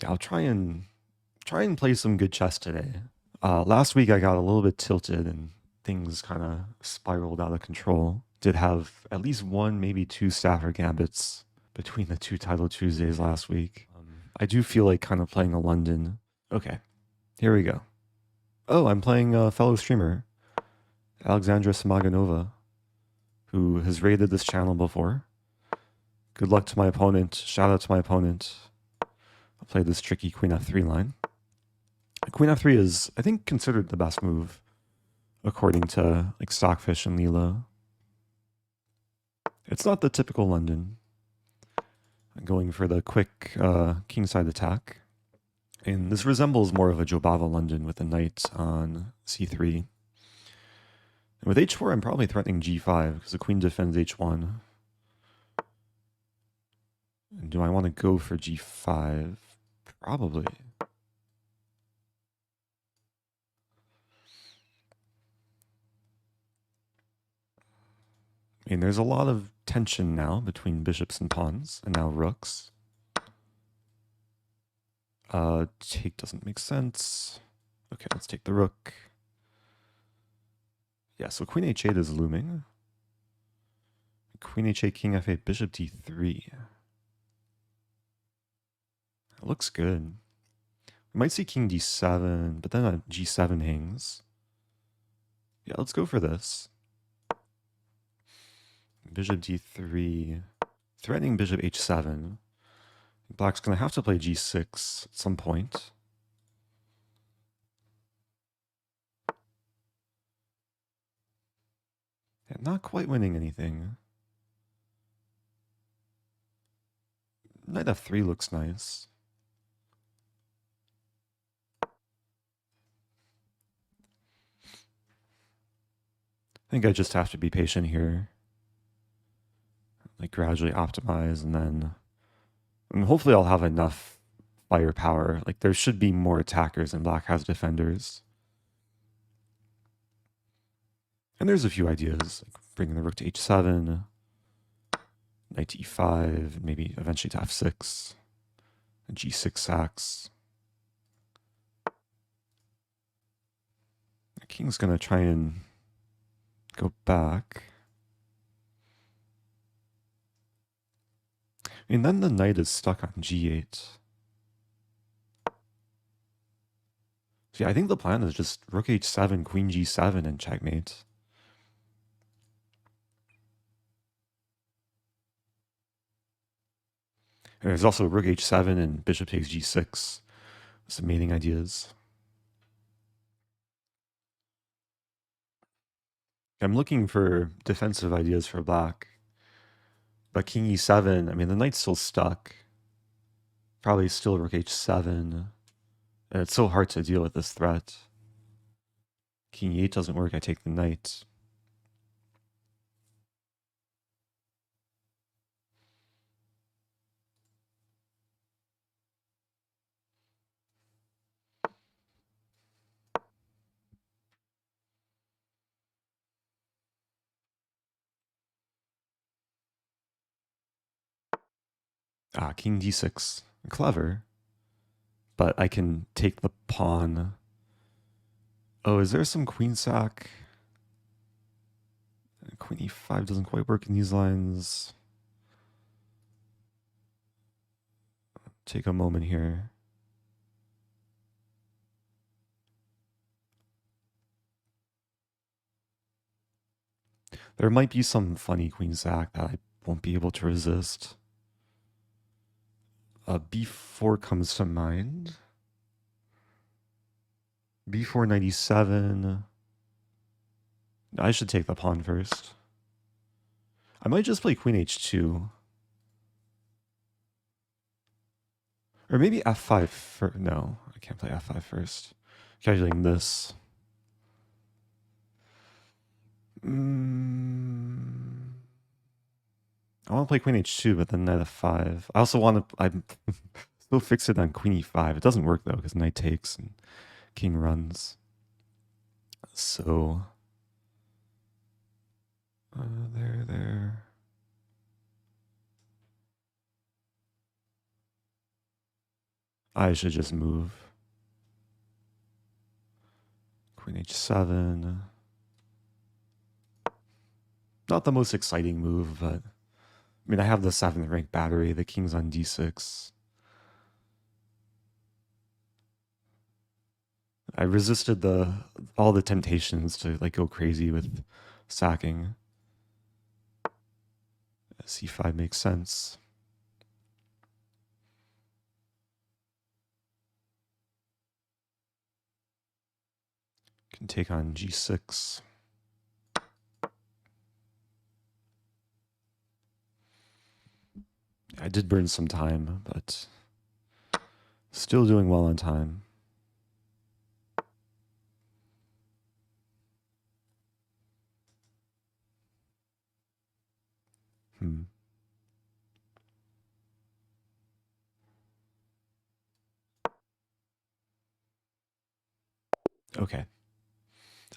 I'll try and play some good chess today. Last week I got a little bit tilted and things kind of spiraled out of control. Did have at least one, maybe two Stafford Gambits between the two Title Tuesdays last week. I do feel like kind of playing a London. Okay, here we go. Oh, I'm playing a fellow streamer, AlexandraSamaganova, who has raided this channel before. Good luck to my opponent. Shout out to my opponent. I'll play this tricky Queen F3 line. Queen F3 is, I think, considered the best move, according to like Stockfish and Leela. It's not the typical London. I'm going for the quick kingside attack. And this resembles more of a Jobava London with the knight on c3. And with h4, I'm probably threatening g5 because the queen defends h1. And do I want to go for g5? Probably. I mean, there's a lot of tension now between bishops and pawns, and now rooks. Take doesn't make sense. Okay, let's take the rook. Yeah, so queen h8 is looming. Queen h8, king f8, bishop d3. It looks good. We might see king d7, but then g7 hangs. Yeah, let's go for this. Bishop d3, threatening bishop h7. Black's going to have to play g6 at some point. Yeah, not quite winning anything. Knight f3 looks nice. I think I just have to be patient here. Like gradually optimize and then hopefully I'll have enough firepower. Like there should be more attackers than black has defenders. And there's a few ideas, like bringing the rook to h7, knight to e5, maybe eventually to f6, and g6 sacks. The king's gonna try and go back. I mean, then the knight is stuck on g8. So yeah, I think the plan is just rook h7, queen g7, and checkmate. And there's also rook h7 and bishop takes g6. Some mating ideas. I'm looking for defensive ideas for black. But king e7, I mean, the knight's still stuck. Probably still rook h7. And it's so hard to deal with this threat. King e8 doesn't work, I take the knight. Ah, king d6. Clever. But I can take the pawn. Oh, is there some queen sack? Queen e5 doesn't quite work in these lines. Take a moment here. There might be some funny queen sack that I won't be able to resist. B4 comes to mind. B4 97. I should take the pawn first. I might just play queen h2. Or maybe f5 first. No, I can't play f5 first. Calculating this. I want to play queen h2, but then knight f5. I also want to... I'm still fixed on queen e5. It doesn't work, though, because knight takes and king runs. So... there. I should just move. Queen h7. Not the most exciting move, but I mean, I have the 7th rank battery. The king's on d6. I resisted all the temptations to like go crazy with sacking. c5 makes sense. Can take on g6. I did burn some time, but still doing well on time. Okay.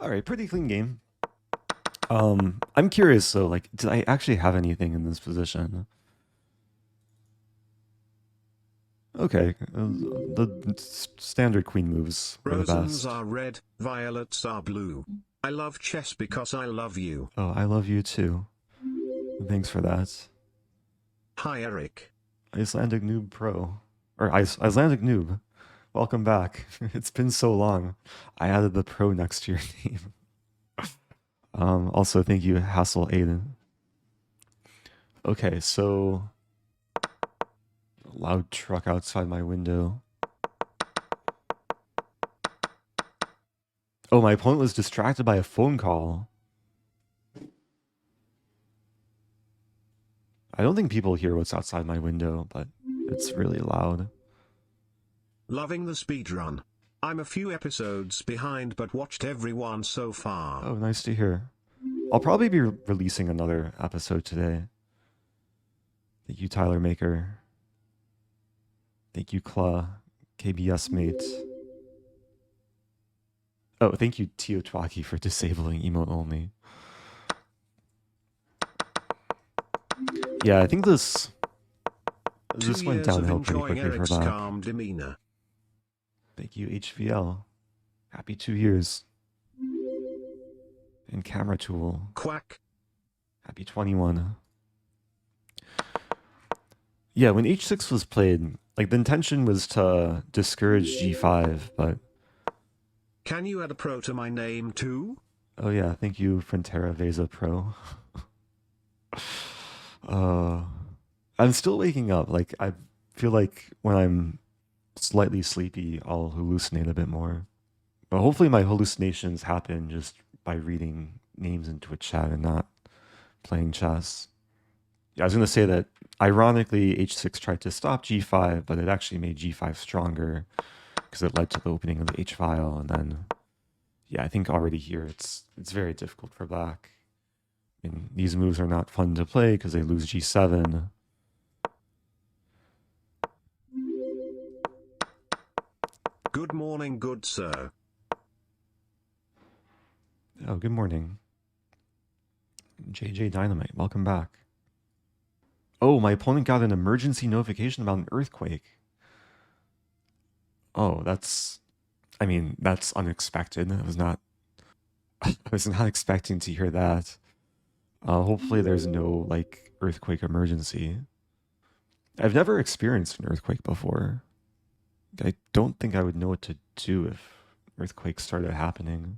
All right, pretty clean game. I'm curious though, like, did I actually have anything in this position? Okay, the standard queen moves were the Rosens best. are red, violets are blue. I love chess because I love you. Oh, I love you too. Thanks for that. Hi, Eric. Icelandic Noob Pro. Or Icelandic Noob. Welcome back. It's been so long. I added the pro next to your name. Also, thank you, Hassel Aiden. Okay, so loud truck outside my window. Oh, my opponent was distracted by a phone call. I don't think people hear what's outside my window, but it's really loud. Loving the speedrun. I'm a few episodes behind but watched everyone so far. Oh, nice to hear. I'll probably be releasing another episode today. Thank you, Tyler Maker. Thank you, KBS mate. Oh, thank you, Tio Twaki, for disabling emote only. Yeah, I think this went downhill pretty quickly for Black. Calm demeanor. Thank you, HVL. Happy 2 years. And Camera Tool. Quack. Happy 21. Yeah, when h6 was played, like the intention was to discourage g5, but... Can you add a pro to my name too? Oh yeah, thank you, Frontera Vesa Pro. I'm still waking up. Like, I feel like when I'm slightly sleepy, I'll hallucinate a bit more. But hopefully my hallucinations happen just by reading names in Twitch chat and not playing chess. Yeah, I was going to say that, ironically, h6 tried to stop g5, but it actually made g5 stronger because it led to the opening of the h-file. And then, yeah, I think already here it's very difficult for Black. I mean, these moves are not fun to play because they lose g7. Good morning, good sir. Oh, good morning. JJ Dynamite, welcome back. Oh, my opponent got an emergency notification about an earthquake. Oh, that's unexpected. I was not expecting to hear that. Hopefully there's no, like, earthquake emergency. I've never experienced an earthquake before. I don't think I would know what to do if earthquakes started happening.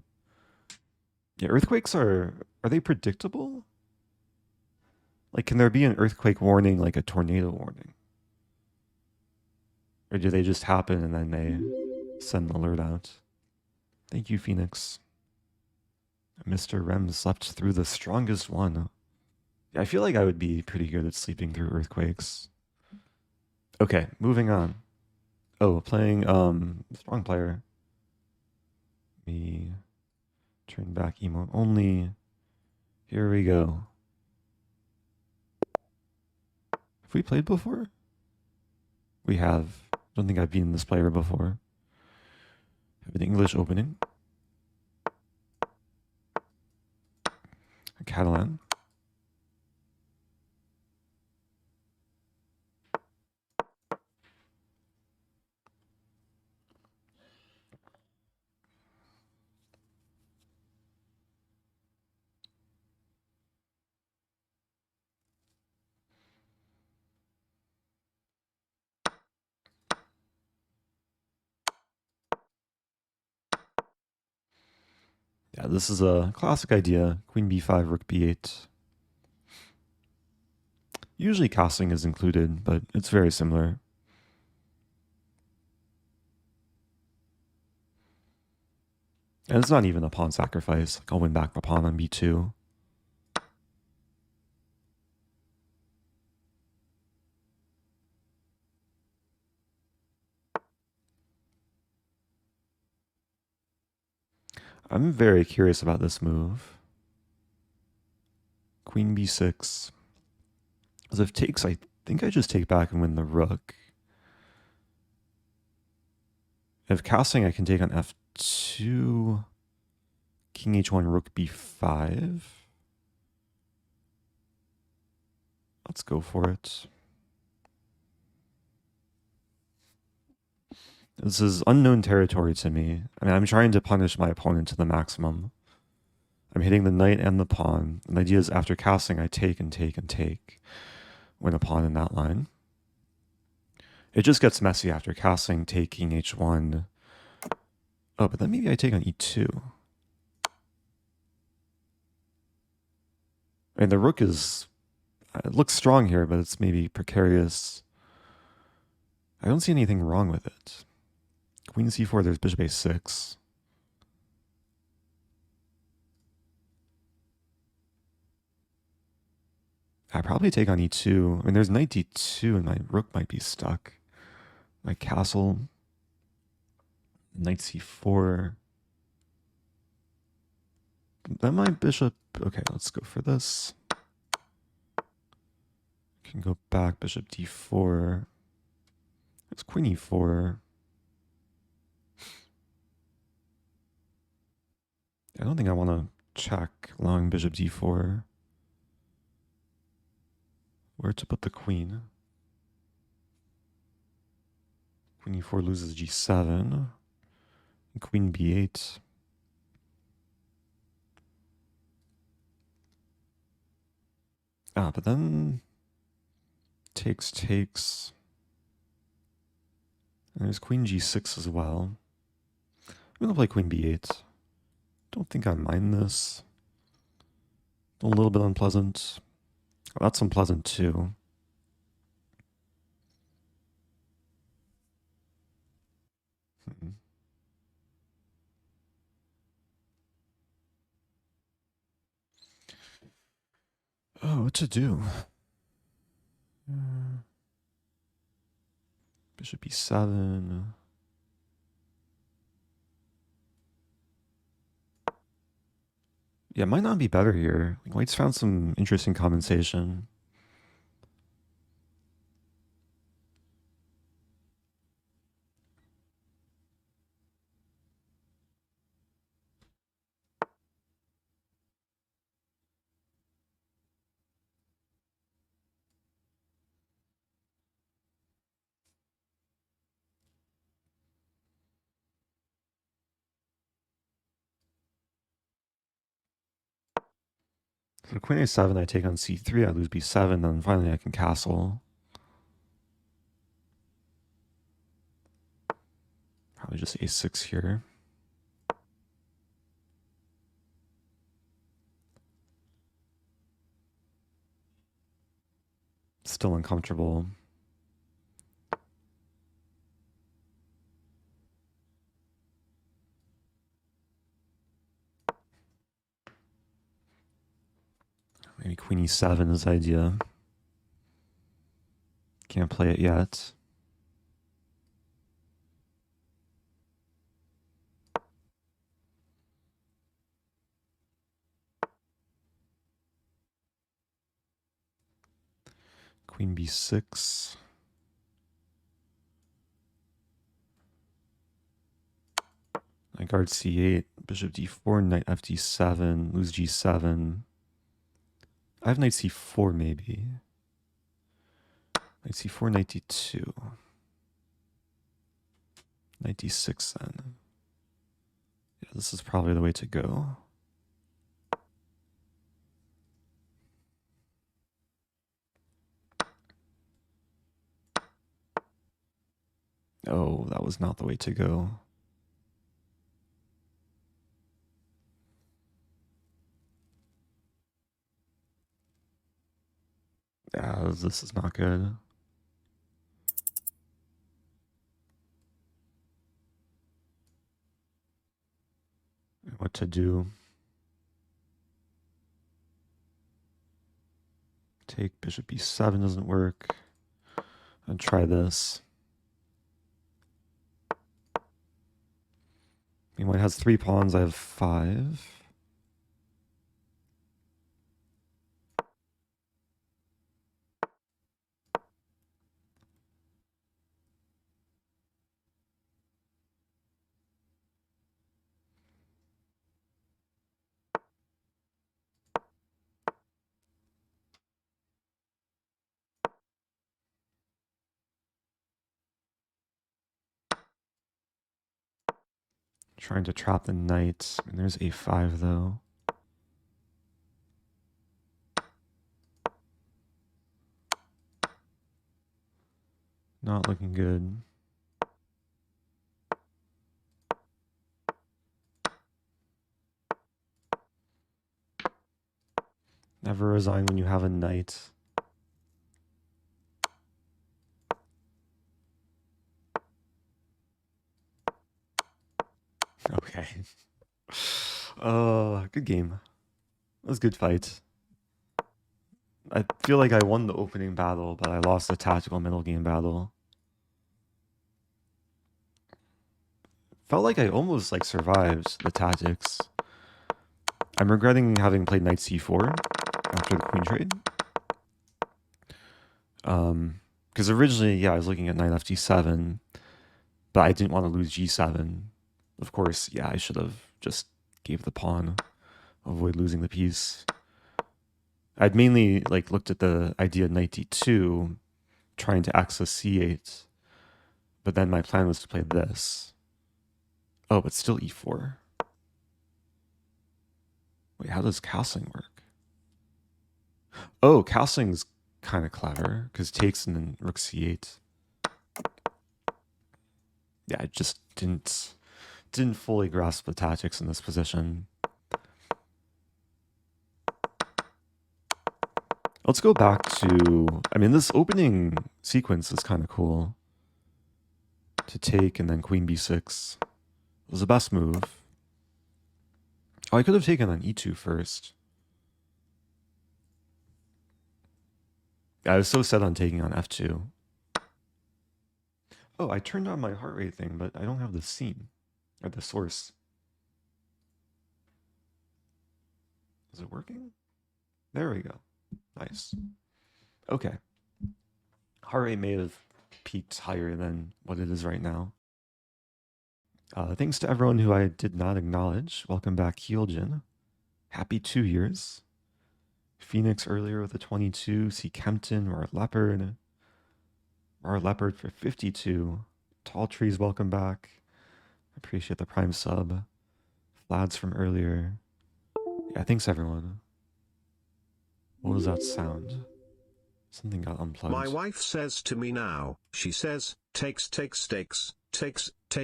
Yeah, earthquakes are they predictable? Like, can there be an earthquake warning like a tornado warning? Or do they just happen and then they send an alert out? Thank you, Phoenix. Mr. Rem slept through the strongest one. Yeah, I feel like I would be pretty good at sleeping through earthquakes. Okay, moving on. Oh, playing strong player. Me turn back emote only. Here we go. Have we played before? We have. Don't think I've beaten this player before. Have an English opening. A Catalan. Yeah, this is a classic idea. Queen b5, rook b8. Usually castling is included, but it's very similar. And it's not even a pawn sacrifice. Like I'll win back the pawn on b2. I'm very curious about this move. Queen b6. Because if takes, I think I just take back and win the rook. If castling, I can take on f2. King h1, rook b5. Let's go for it. This is unknown territory to me. I mean, I'm trying to punish my opponent to the maximum. I'm hitting the knight and the pawn. And the idea is after castling, I take and take and take. Win a pawn in that line. It just gets messy after castling, taking h1. Oh, but then maybe I take on e2. I mean, the rook is... It looks strong here, but it's maybe precarious. I don't see anything wrong with it. Queen c4, there's bishop a6. I probably take on e2. I mean, there's knight d2, and my rook might be stuck. My castle. Knight c4. Then my bishop... Okay, let's go for this. Can go back, bishop d4. It's queen e4. I don't think I want to check allowing bishop d4. Where to put the queen? Queen e4 loses g7. Queen b8. Ah, but then takes. And there's queen g6 as well. I'm going to play queen b8. Don't think I mind this. A little bit unpleasant. Oh, that's unpleasant too. Oh, what to do? Bishop e7. Yeah, it might not be better here. White's found some interesting compensation. So queen a7, I take on c3, I lose b7, then finally I can castle. Probably just a6 here. Still uncomfortable. Maybe queen e7 is the idea. Can't play it yet. Queen b6. I guard c8, bishop d4, knight fd7, lose g7. I have knight c4 maybe. Knight c4, knight d2. Knight d6 then. Yeah, this is probably the way to go. Oh, that was not the way to go. Yeah, this is not good. What to do? Take bishop b7 doesn't work. I'll try this. I mean, white has 3 pawns. I have 5. Trying to trap the knight. I mean, there's a5 though. Not looking good. Never resign when you have a knight. Okay. Good game. It was a good fight. I feel like I won the opening battle, but I lost the tactical middle game battle. Felt like I almost like survived the tactics. I'm regretting having played knight c4 after the queen trade. Because originally, yeah, I was looking at knight f7, but I didn't want to lose g7. Of course, yeah, I should have just gave the pawn, avoid losing the piece. I'd mainly like looked at the idea of knight d2, trying to access c8, but then my plan was to play this. Oh, but still e4. Wait, how does castling work? Oh, castling's kind of clever, because takes and then rook c8. Yeah, I just didn't fully grasp the tactics in this position. Let's go back to, I mean, this opening sequence is kind of cool. To take and then queen b6 was the best move. Oh, I could have taken on e2 first. I was so set on taking on f2. Oh, I turned on my heart rate thing, but I don't have the scene or the source. Is it working? There we go. Nice. Okay. Heart rate may have peaked higher than what it is right now. Thanks to everyone who I did not acknowledge. Welcome back, Heeljin. Happy 2 years. Phoenix earlier with a 22. C. Kempton, Rar Leopard. Rar Leopard for 52. Tall Trees, welcome back. Appreciate the Prime sub. Flads from earlier. Yeah, thanks everyone. What was that sound? Something got unplugged. My wife says to me now, she says, takes stakes, takes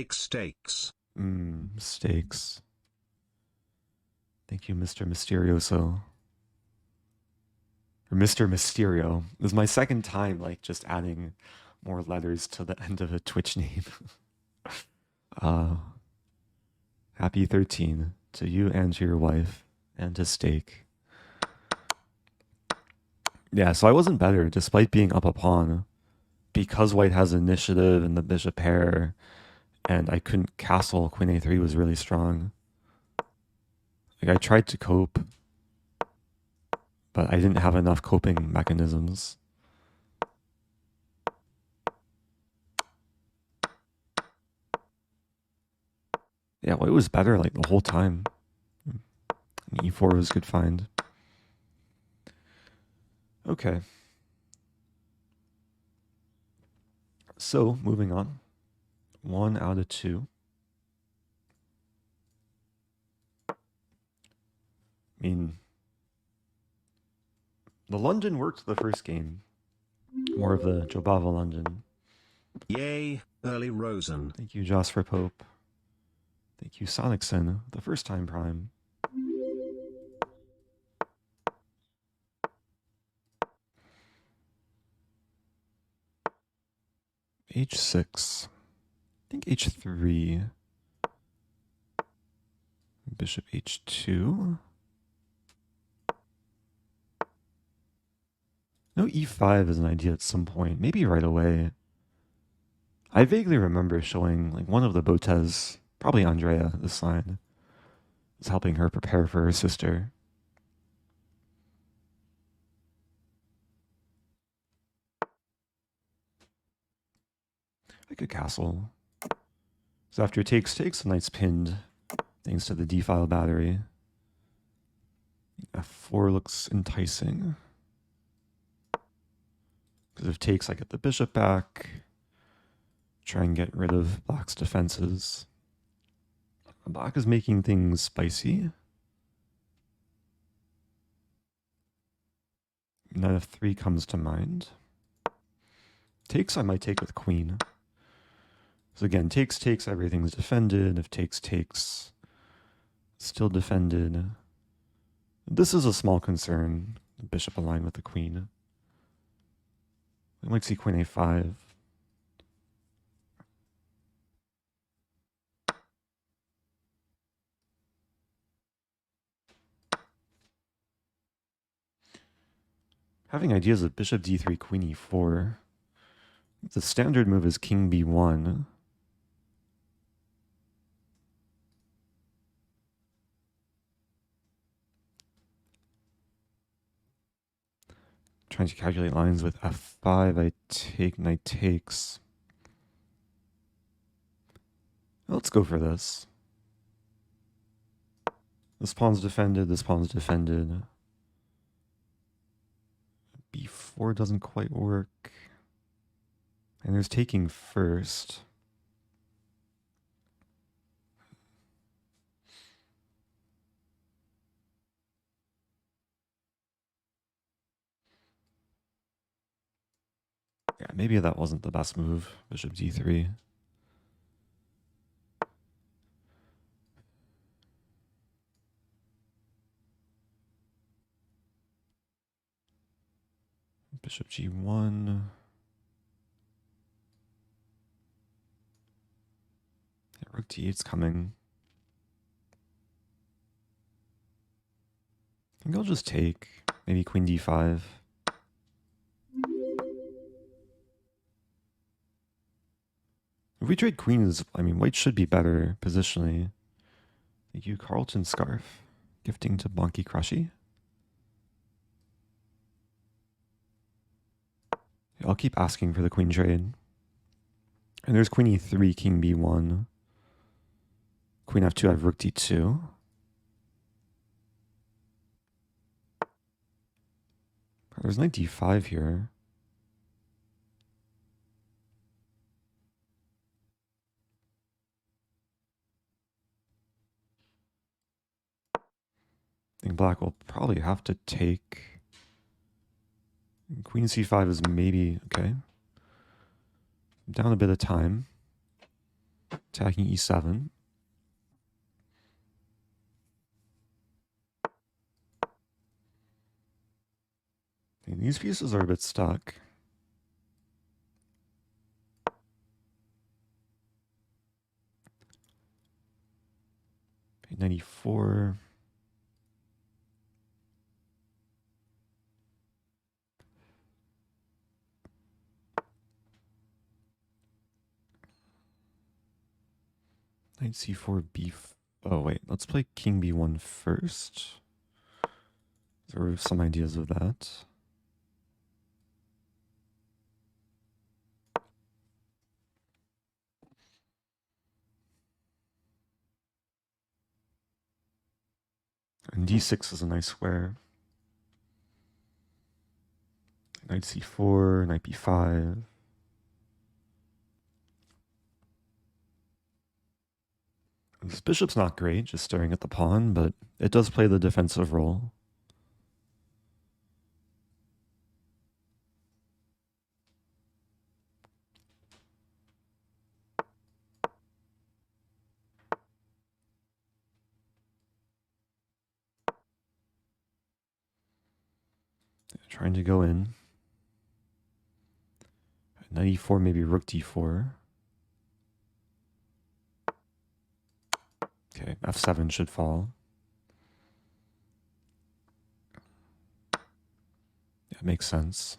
stakes. Stakes. Thank you, Mr. Mysterioso. Or Mr. Mysterio. This is my second time, like, just adding more letters to the end of a Twitch name. Happy 13 to you and to your wife and to Steak. Yeah, so I wasn't better despite being up a pawn. Because white has initiative and the bishop pair, and I couldn't castle, queen a3 was really strong. Like, I tried to cope, but I didn't have enough coping mechanisms. Yeah, white was better like the whole time. And e4 was a good find. Okay. So, moving on. 1 out of 2. I mean, the London worked the first game. More of the Jobava London. Yay, early Rosen. Thank you, Jasper Pope. Thank you, Sonicson, the first time Prime. h6. I think h3. Bishop h2. No, e5 is an idea at some point, maybe right away. I vaguely remember showing like one of the Botes, probably Andrea, this line, is helping her prepare for her sister. I could castle. So after takes, the knight's pinned, thanks to the d-file battery. f4 looks enticing. Because if takes, I get the bishop back. Try and get rid of black's defenses. Black is making things spicy. Knight f3 comes to mind. Takes, I might take with queen. So again, takes, everything's defended. If takes, still defended. This is a small concern. The bishop aligned with the queen. I might see queen a5. Having ideas of bishop d3, queen e4. The standard move is king b1. Trying to calculate lines with f5. I take, knight takes. Let's go for this. This pawn's defended, this pawn's defended. b4 doesn't quite work. And there's taking first. Yeah, maybe that wasn't the best move. Bishop d3. Bishop g1. Yeah, rook d8's coming. I think I'll just take. Maybe queen d5. If we trade queens, I mean, white should be better positionally. Thank you, Carlton Scarf. Gifting to Bonky Crushy. I'll keep asking for the queen trade. And there's queen e3, king b1. Queen f2, I have rook d2. There's knight d5 here. I think black will probably have to take. Queen c5 is maybe okay. Down a bit of time. Attacking e7. And these pieces are a bit stuck. Knight e4. Knight c4, b. Oh wait, let's play king b1 first. There were some ideas of that. And d6 is a nice square. Knight c4, knight b5. This bishop's not great, just staring at the pawn, but it does play the defensive role. Trying to go in. Knight e4, maybe rook d4. Okay, f7 should fall. That makes sense.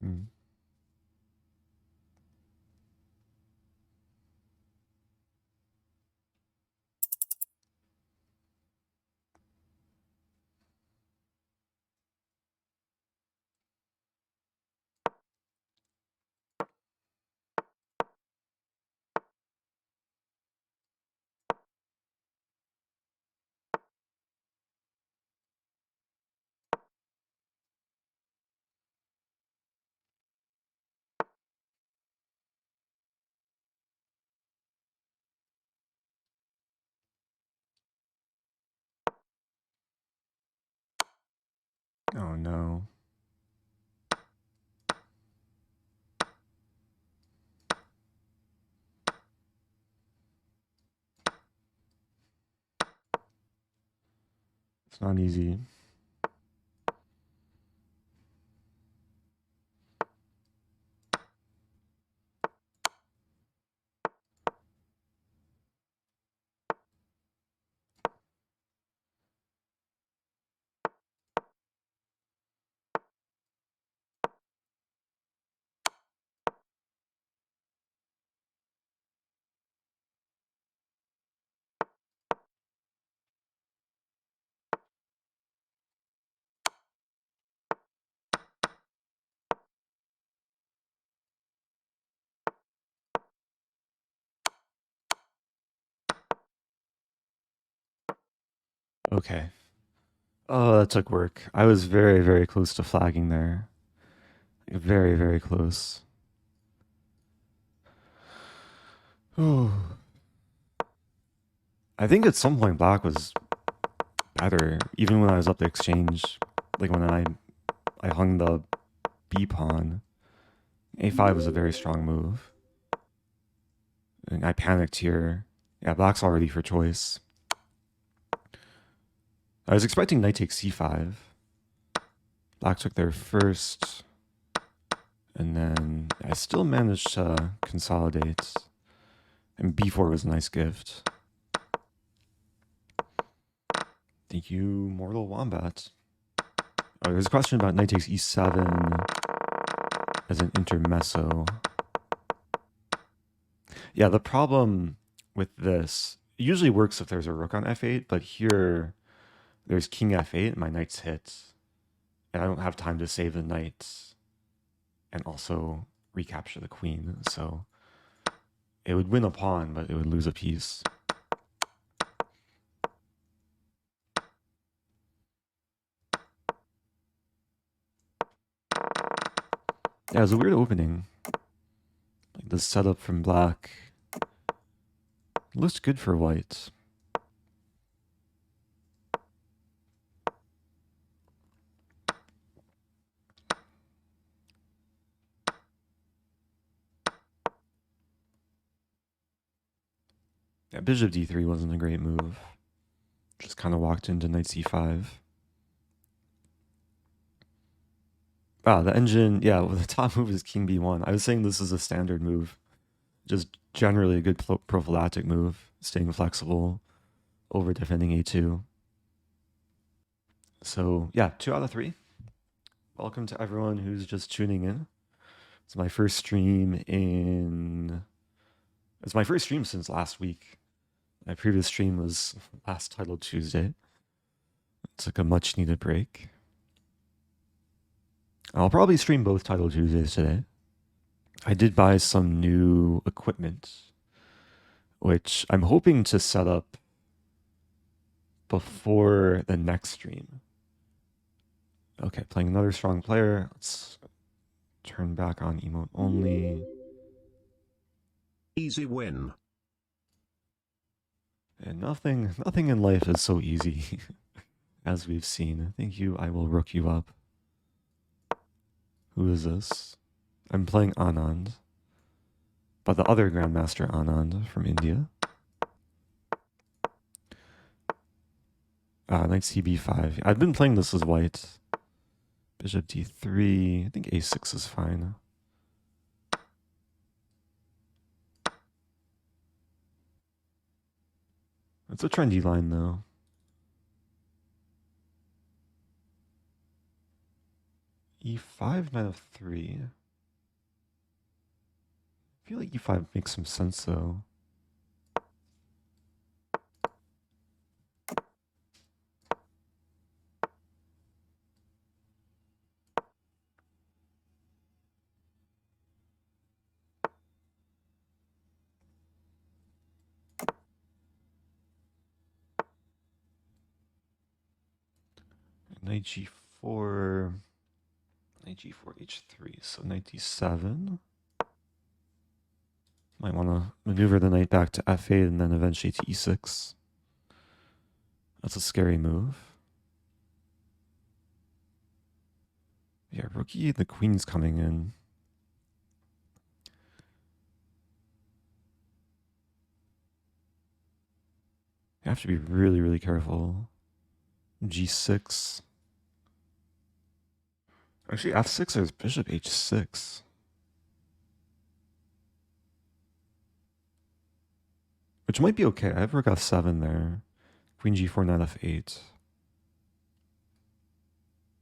Hmm. Oh no. It's not easy. Okay. Oh, that took work. I was very, very close to flagging there. Very, very close. Oh. I think at some point black was better, even when I was up the exchange. Like when I hung the b pawn. a5 was a very strong move. And I panicked here. Yeah, black's already for choice. I was expecting knight takes c5. Black took there first. And then I still managed to consolidate. And b4 was a nice gift. Thank you, Mortal Wombat. Oh, there's a question about knight takes e7 as an intermezzo. Yeah, the problem with this, it usually works if there's a rook on f8, but here there's king f8 and my knight's hit. And I don't have time to save the knight and also recapture the queen. So it would win a pawn, but it would lose a piece. Yeah, it was a weird opening. Like the setup from black looks good for white. Yeah, bishop d3 wasn't a great move. Just kind of walked into knight c5. Ah, the engine, yeah, well, the top move is king b1. I was saying this is a standard move. Just generally a good prophylactic move, staying flexible over defending a2. So, yeah, 2 out of 3. Welcome to everyone who's just tuning in. It's my first stream It's my first stream since last week. My previous stream was last titled Tuesday. It's like a much needed break. I'll probably stream both Title Tuesdays today. I did buy some new equipment, which I'm hoping to set up before the next stream. Okay, playing another strong player. Let's turn back on emote only. Easy win. And nothing in life is so easy, as we've seen. Thank you, I will rook you up. Who is this? I'm playing Anand, but the other Grandmaster Anand from India. Knight CB5. I've been playing this as white. Bishop D3. I think A6 is fine. It's a trendy line, though. E5, knight of 3. I feel like E5 makes some sense, though. Knight G4. Knight G4, H3. So knight D7. Might want to maneuver the knight back to F8 and then eventually to E6. That's a scary move. Yeah, rookie, the queen's coming in. You have to be really, really careful. G6. Actually, F6 is bishop H6. Which might be okay. I have rook F7 there. Queen G4, knight F8.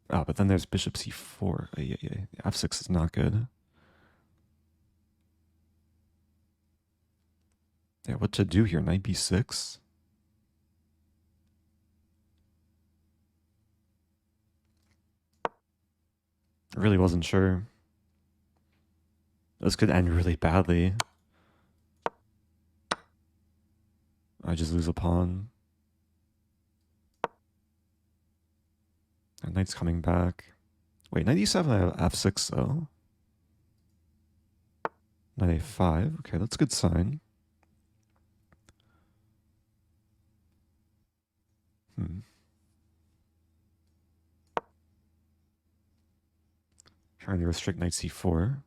Ah, but then there's bishop C4. Yeah. F6 is not good. Yeah, what to do here? Knight B6? I really wasn't sure. This could end really badly. I just lose a pawn. And knight's coming back. Wait, knight E7, I have F6 though. Knight A5. Okay, that's a good sign. Trying to restrict knight C4.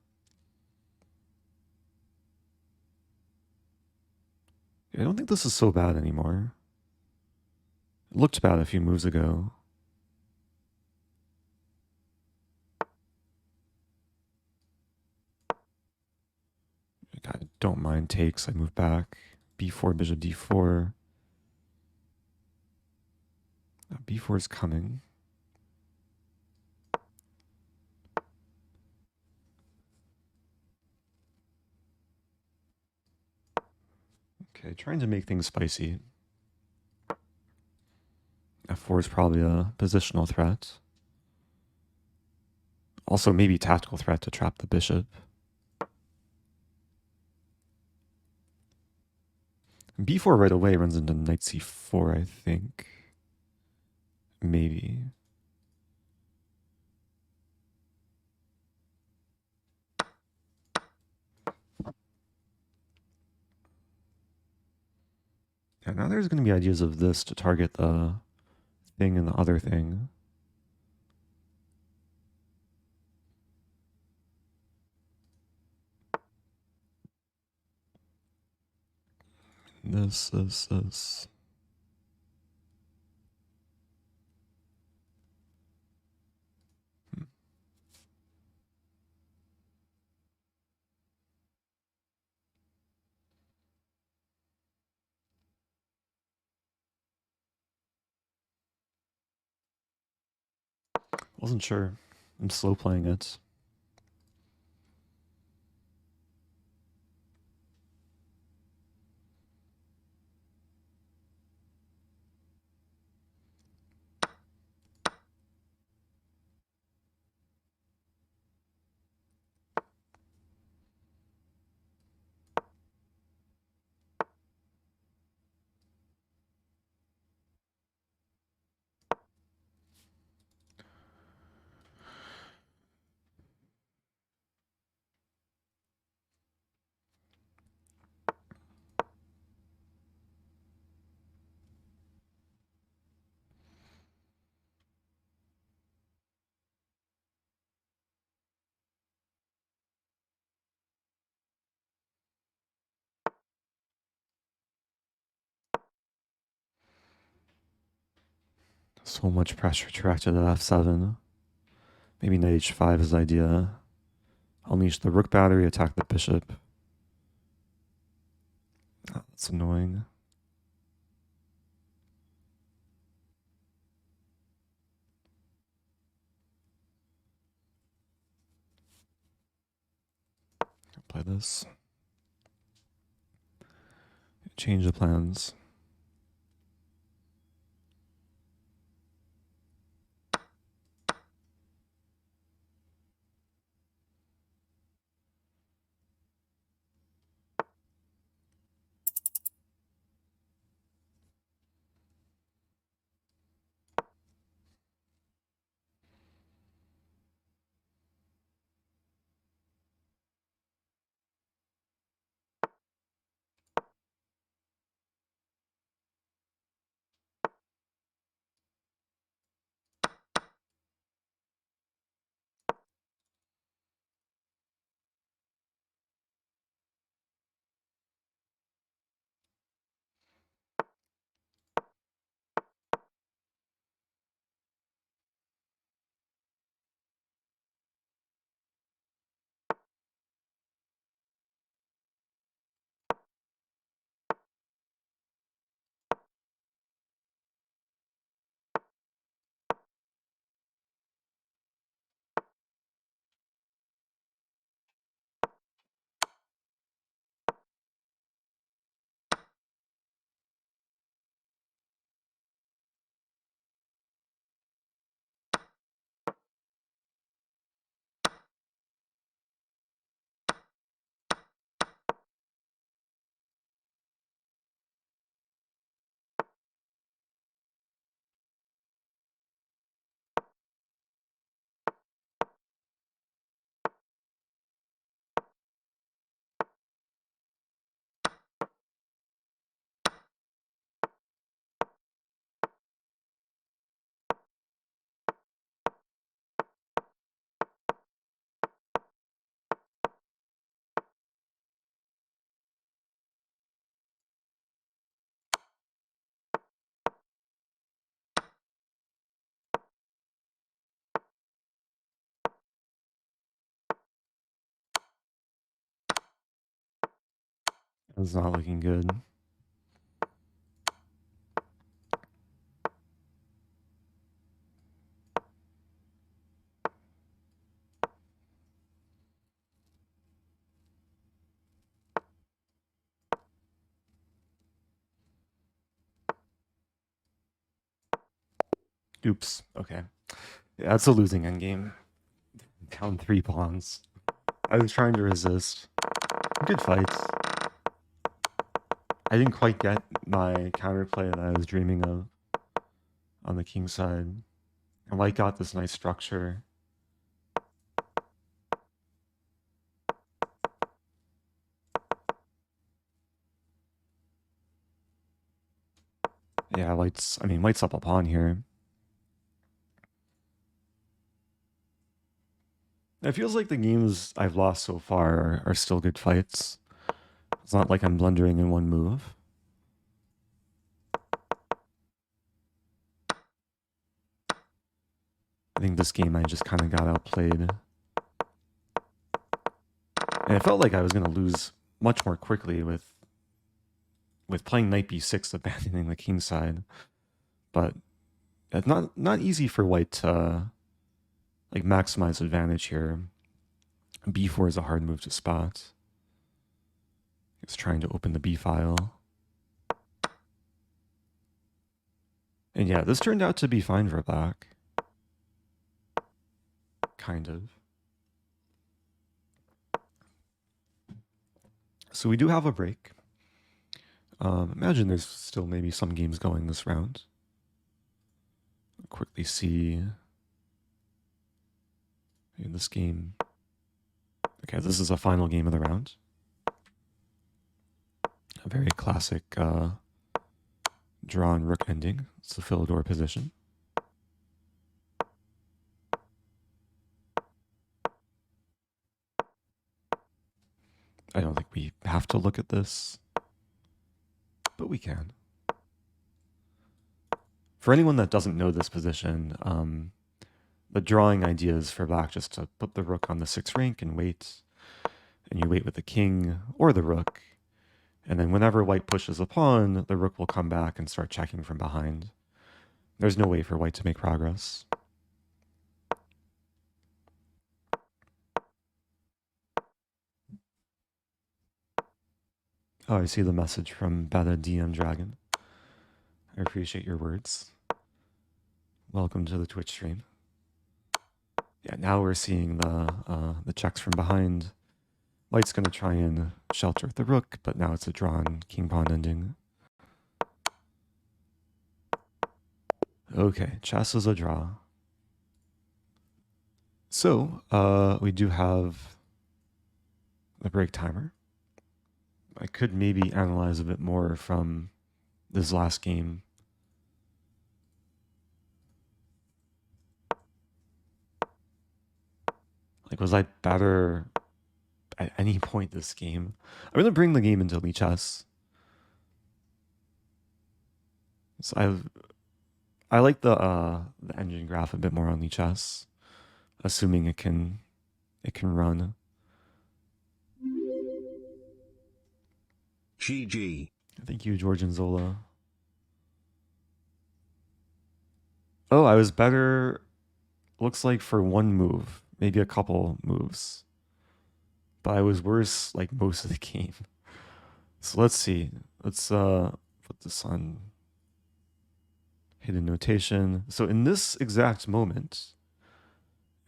Yeah, I don't think this is so bad anymore. It looked bad a few moves ago. I don't mind takes. I move back. B4, bishop D4. B4 is coming. Okay, trying to make things spicy. F4 is probably a positional threat. Also, maybe tactical threat to trap the bishop. B4 right away runs into knight C4, I think. Maybe. Yeah, now there's going to be ideas of this to target the thing and the other thing. This. Wasn't sure. I'm slow playing it. So much pressure directed at f7. Maybe knight h5 is the idea. Unleash the rook battery, attack the bishop. Oh, that's annoying. Play this. Change the plans. It's not looking good. Oops. Okay. Yeah, that's a losing endgame. Down 3 pawns. I was trying to resist. Good fights. I didn't quite get my counterplay that I was dreaming of on the king side. And white got this nice structure. Yeah, white's up a pawn here. It feels like the games I've lost so far are still good fights. It's not like I'm blundering in one move. I think this game I just kind of got outplayed. And it felt like I was going to lose much more quickly with playing knight b6, abandoning the king side. But it's not easy for white to like maximize advantage here. b4 is a hard move to spot. He's trying to open the b file. And yeah, this turned out to be fine for black. Kind of. So we do have a break. Imagine there's still maybe some games going this round. I'll quickly see in this game. Okay, this is a final game of the round. A very classic drawn rook ending. It's the Philidor position. I don't think we have to look at this, but we can. For anyone that doesn't know this position, the drawing idea is for black just to put the rook on the 6th rank and wait. And you wait with the king or the rook. And then whenever white pushes a pawn, the rook will come back and start checking from behind. There's no way for white to make progress. Oh, I see the message from Beta DM Dragon. I appreciate your words. Welcome to the Twitch stream. Yeah, now we're seeing the checks from behind. White's going to try and shelter the rook, but now it's a drawn king-pawn ending. Okay, chess is a draw. So, we do have the break timer. I could maybe analyze a bit more from this last game. Like, was I better at any point this game? I'm going to bring the game into Lichess. So I like the engine graph a bit more on Lichess, assuming it can run. GG. Thank you, George and Zola. Oh, I was better, looks like, for one move, maybe a couple moves. But I was worse like most of the game. So let's see. Let's put this on hidden notation. So in this exact moment,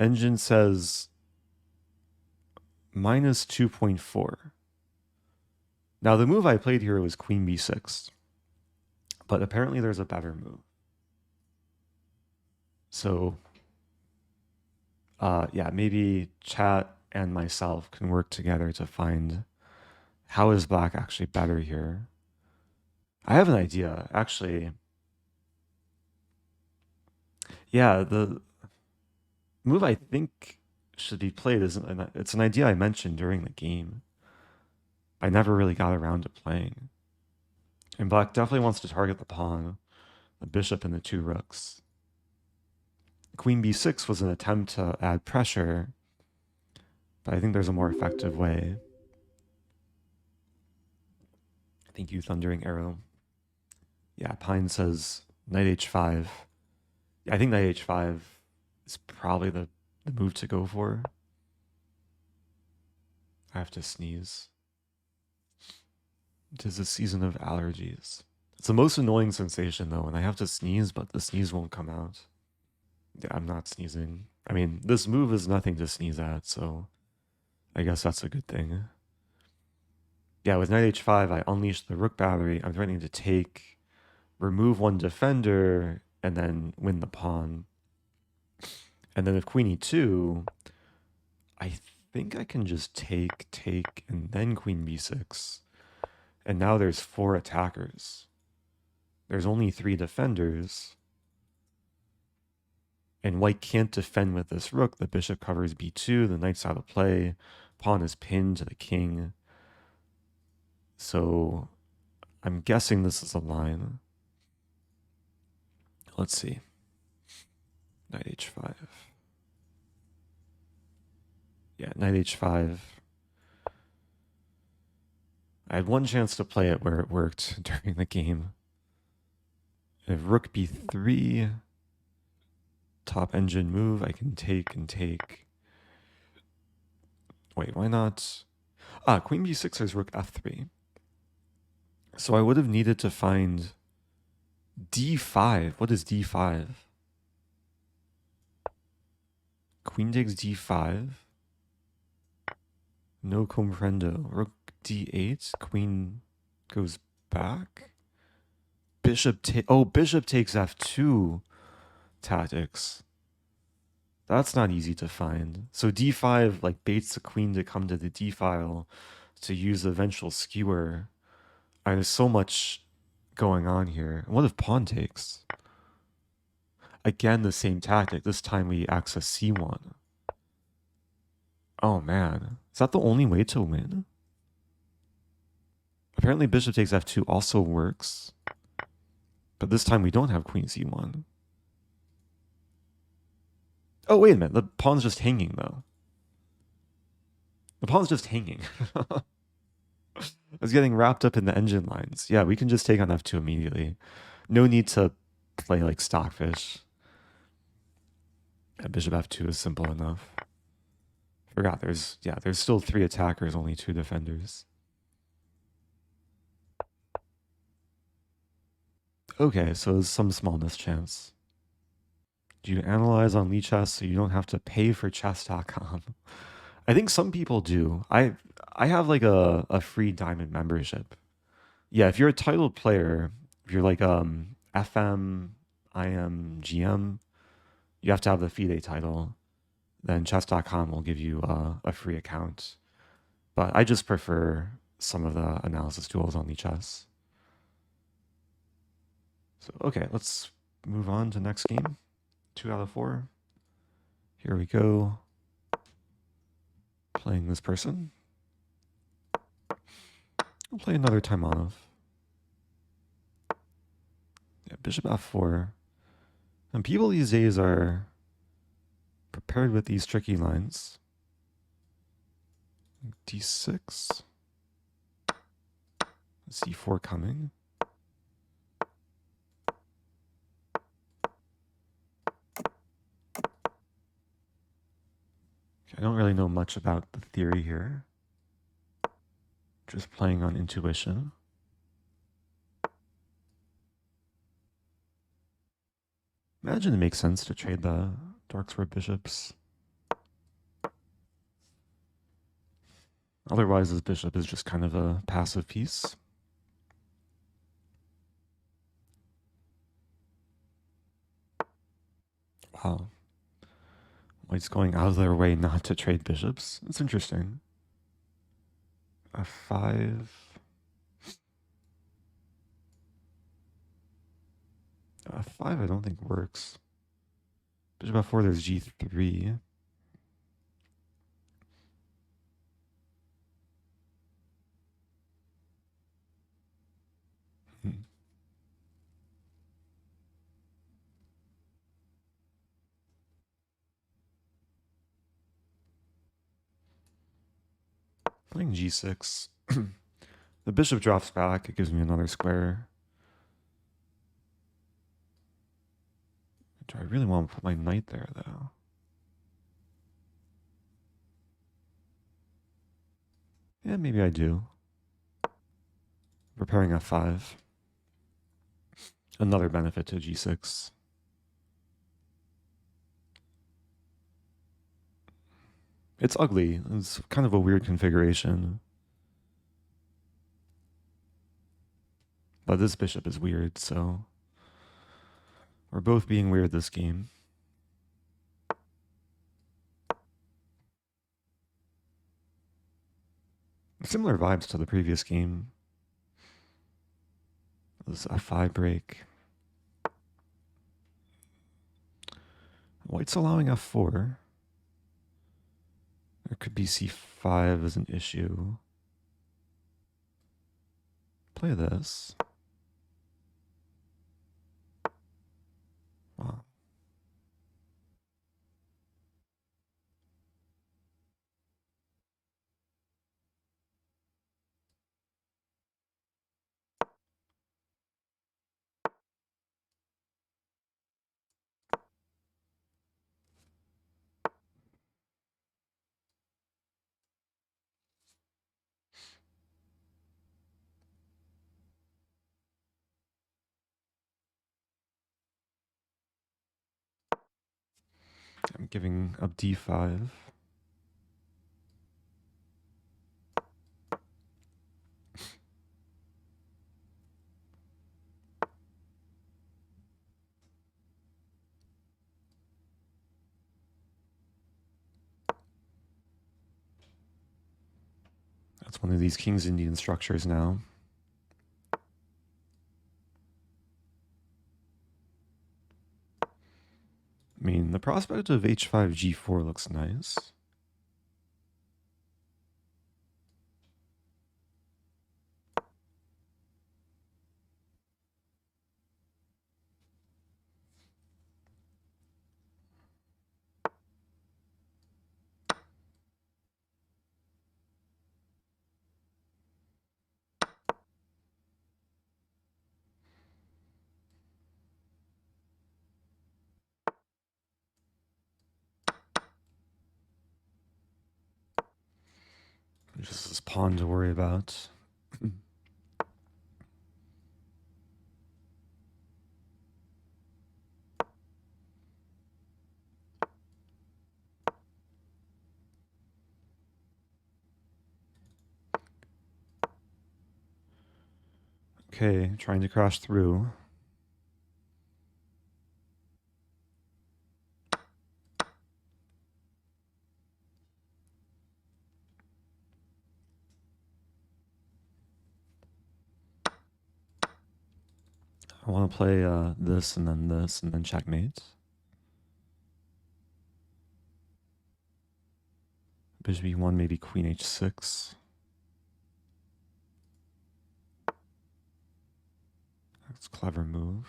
engine says minus 2.4. Now the move I played here was queen b6, but apparently there's a better move. So yeah, maybe chat and myself can work together to find how is black actually better here. I have an idea, actually. Yeah, the move I think should be played is it's an idea I mentioned during the game. I never really got around to playing. And black definitely wants to target the pawn, the bishop, and the 2 rooks. Queen b6 was an attempt to add pressure, but I think there's a more effective way. Thank you, Thundering Arrow. Yeah, Pine says knight h5. Yeah, I think knight h5 is probably the move to go for. I have to sneeze. It is a season of allergies. It's the most annoying sensation, though, when I have to sneeze, but the sneeze won't come out. Yeah, I'm not sneezing. I mean, this move is nothing to sneeze at, so I guess that's a good thing. Yeah, with knight h5, I unleash the rook battery. I'm threatening to take, remove one defender, and then win the pawn. And then with queen e2, I think I can just take, and then queen b6. And now there's 4 attackers. There's only 3 defenders. And white can't defend with this rook. The bishop covers b2, the knight's out of play. Pawn is pinned to the king. So I'm guessing this is a line. Let's see. Knight h5. Yeah, knight h5. I had one chance to play it where it worked during the game. If rook b3, top engine move, I can take and take. Wait, why not? Queen b6 is rook f3. So I would have needed to find d5. What is d5? Queen takes d5. No comprendo. Rook d8. Queen goes back. Bishop takes f2 tactics. That's not easy to find. So d5 like baits the queen to come to the d file to use the eventual skewer. There's so much going on here. What if pawn takes? Again, the same tactic. This time we access c1. Oh man, is that the only way to win? Apparently bishop takes f2 also works. But this time we don't have queen c1. Oh, wait a minute. The pawn's just hanging, though. The pawn's just hanging. It's getting wrapped up in the engine lines. Yeah, we can just take on f2 immediately. No need to play like stockfish. Yeah, bishop f2 is simple enough. Forgot there's still 3 attackers, only 2 defenders. Okay, so there's some small mischance. Do you analyze on Lichess so you don't have to pay for chess.com? I think some people do. I have like a free diamond membership. Yeah, if you're a titled player, if you're like FM, IM, GM, you have to have the FIDE title. Then chess.com will give you a free account. But I just prefer some of the analysis tools on Lichess. So, okay, let's move on to next game. 2 out of 4. Here we go. Playing this person. I'll play another Taimanov. Yeah, bishop f4. And people these days are prepared with these tricky lines. d6. c4 coming. I don't really know much about the theory here. Just playing on intuition. Imagine it makes sense to trade the dark square bishops. Otherwise, this bishop is just kind of a passive piece. Wow. White's going out of their way not to trade bishops. It's interesting. f5. f5 I don't think works. Bishop f4, there's g3. Playing g6. The bishop drops back. It gives me another square. Do I really want to put my knight there, though? Yeah, maybe I do. Preparing f5. Another benefit to g6. It's ugly. It's kind of a weird configuration. But this bishop is weird, so we're both being weird this game. Similar vibes to the previous game. This f5 break. White's allowing f4. There could be c5 as an issue. Play this. Wow. I'm giving up d5. That's one of these King's Indian structures now. I mean, the prospect of h5, g4 looks nice. Just this pawn to worry about. Okay, trying to crash through. I want to play this and then checkmate. Bishop e1, maybe queen h6. That's a clever move.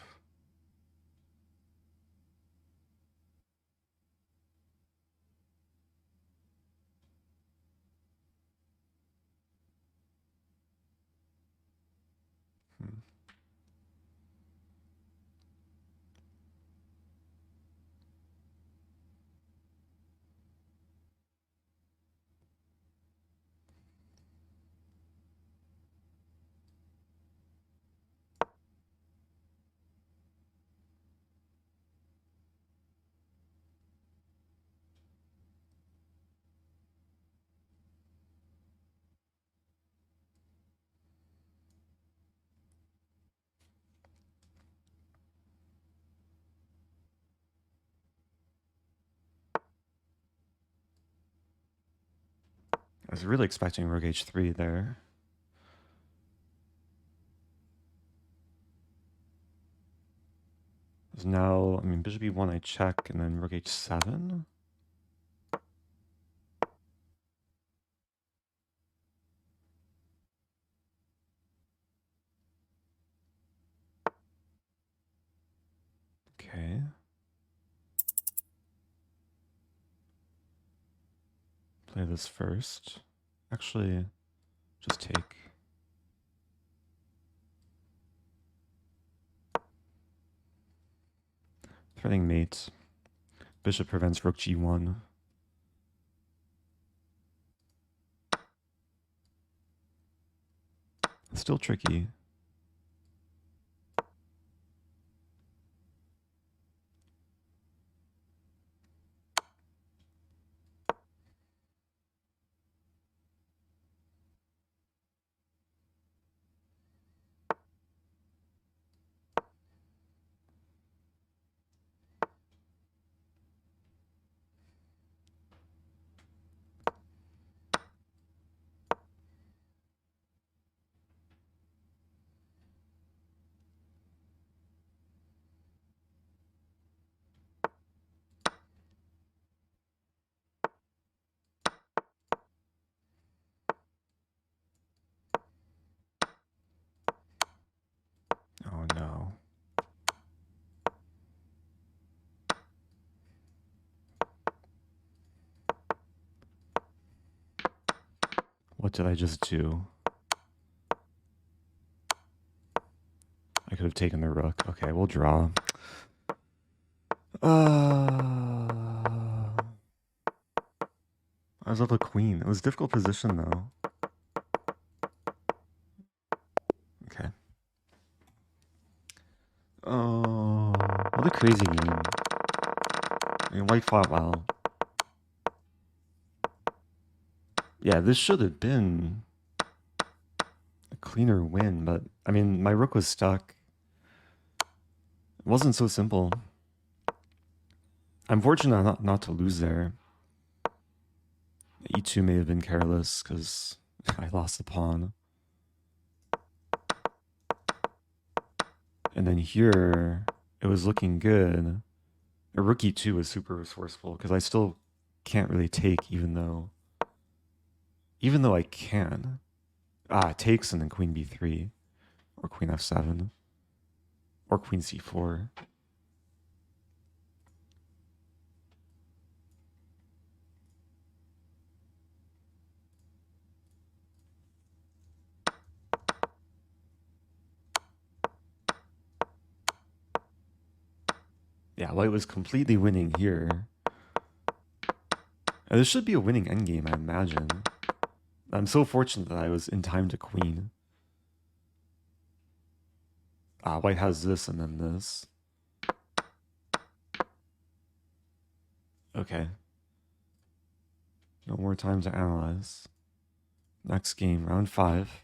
I was really expecting rook h3 there. There's now, I mean, bishop e1, I check, and then rook h7. Okay. Play this first. Actually, just take. Threatening mate. Bishop prevents rook g1. Still tricky. Oh no. What did I just do? I could have taken the rook. Okay, we'll draw. I was up the queen. It was a difficult position though. Okay. Oh, what a crazy game. I mean, white fought well. Yeah, this should have been a cleaner win, but I mean, my rook was stuck. It wasn't so simple. I'm fortunate not to lose there. E2 may have been careless because I lost the pawn. And then here, it was looking good. A rook e2 was super resourceful because I still can't really take even though I can. It takes and then queen b3 or queen f7 or queen c4. Yeah, white was completely winning here. And this should be a winning endgame, I imagine. I'm so fortunate that I was in time to queen. White has this and then this. Okay. No more time to analyze. Next game, round 5.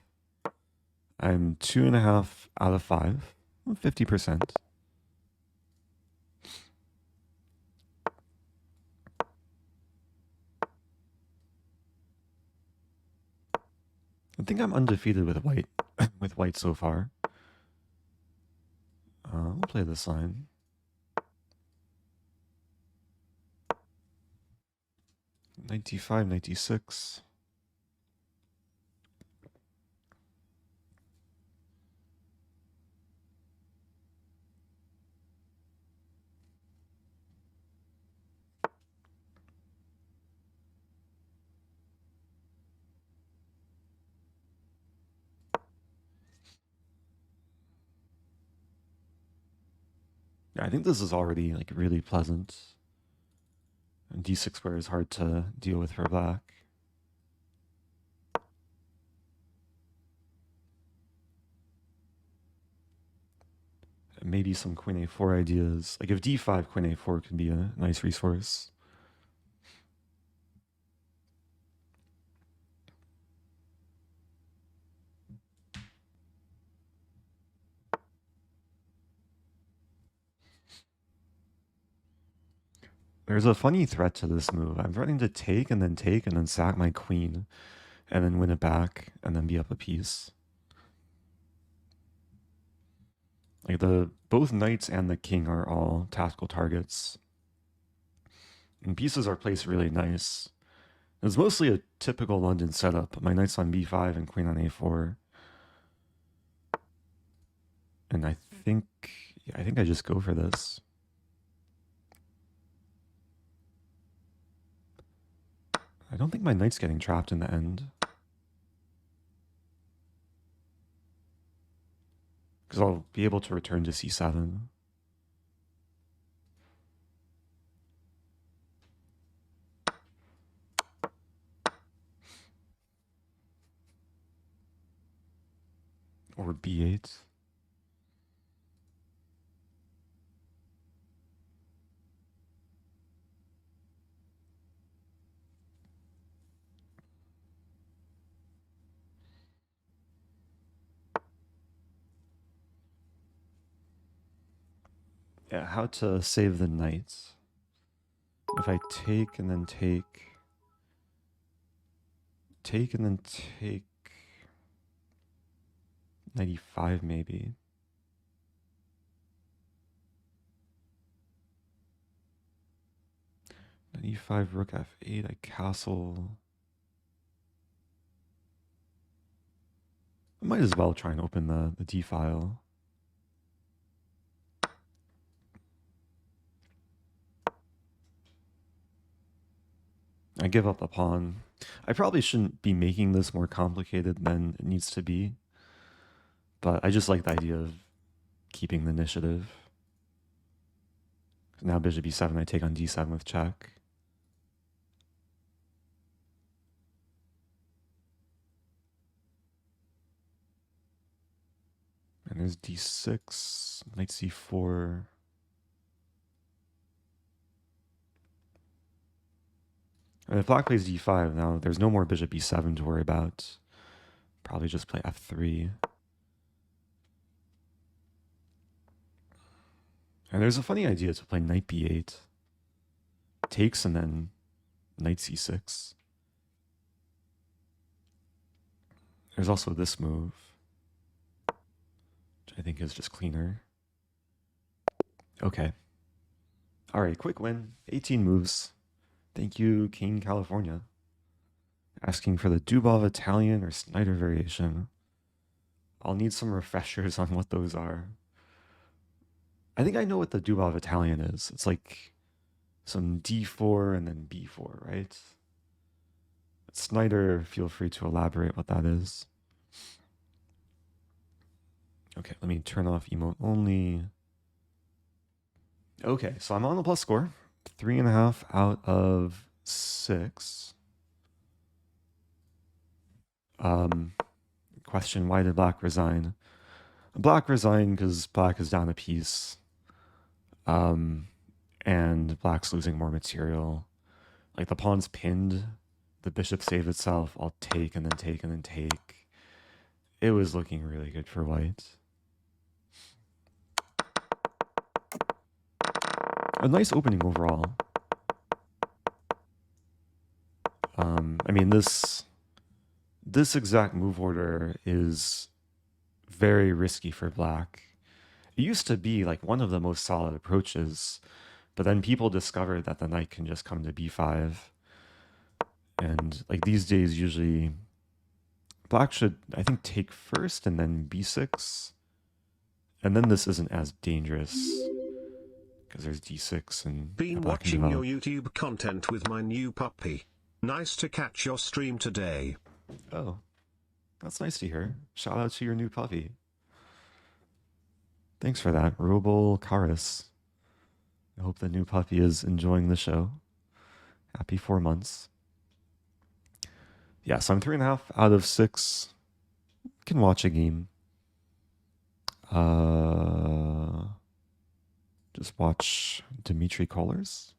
I'm 2.5 out of 5. 50%. I think I'm undefeated with white, with white so far. We'll play this line. '95, '96. Yeah, I think this is already like really pleasant. And d6 square is hard to deal with for black. And maybe some queen a4 ideas. Like if d5, queen a4 could be a nice resource. There's a funny threat to this move. I'm threatening to take and then sack my queen and then win it back and then be up a piece. Like both knights and the king are all tactical targets. And pieces are placed really nice. It's mostly a typical London setup. My knight's on b5 and queen on a4. And I think I just go for this. I don't think my knight's getting trapped in the end. Because I'll be able to return to c7. Or b8. Yeah, how to save the knight. If I take and then take and then take 95 maybe. e5, rook f8, I castle. I might as well try and open the d file. I give up the pawn. I probably shouldn't be making this more complicated than it needs to be, but I just like the idea of keeping the initiative. Now bishop e7, I take on d7 with check. And there's d6, knight c4. And if black plays d5, now there's no more bishop e7 to worry about. Probably just play f3. And there's a funny idea to play knight b8. Takes and then knight c6. There's also this move, which I think is just cleaner. Okay. All right, quick win. 18 moves. Thank you, King California. Asking for the Dubov Italian or Snyder variation. I'll need some refreshers on what those are. I think I know what the Dubov Italian is. It's like some d4 and then b4, right? Snyder, feel free to elaborate what that is. Okay, let me turn off emote only. Okay, so I'm on the plus score. 3.5 out of 6. Question, why did black resign? Black resigned because black is down a piece. And black's losing more material. Like the pawn's pinned, the bishop saved itself, I'll take and then take and then take. It was looking really good for white. A nice opening overall. I mean, this exact move order is very risky for black. It used to be like one of the most solid approaches, but then people discovered that the knight can just come to b5. And like these days, usually black should, I think, take first and then b6. And then this isn't as dangerous because there's d6 and been watching your YouTube content with my new puppy. Nice to catch your stream today. Oh, that's nice to hear. Shout out to your new puppy. Thanks for that, Robol Karis. I hope the new puppy is enjoying the show. Happy 4 months. Yeah, so I'm 3.5 out of 6. Can watch a game. Just watch Dmitry Kollars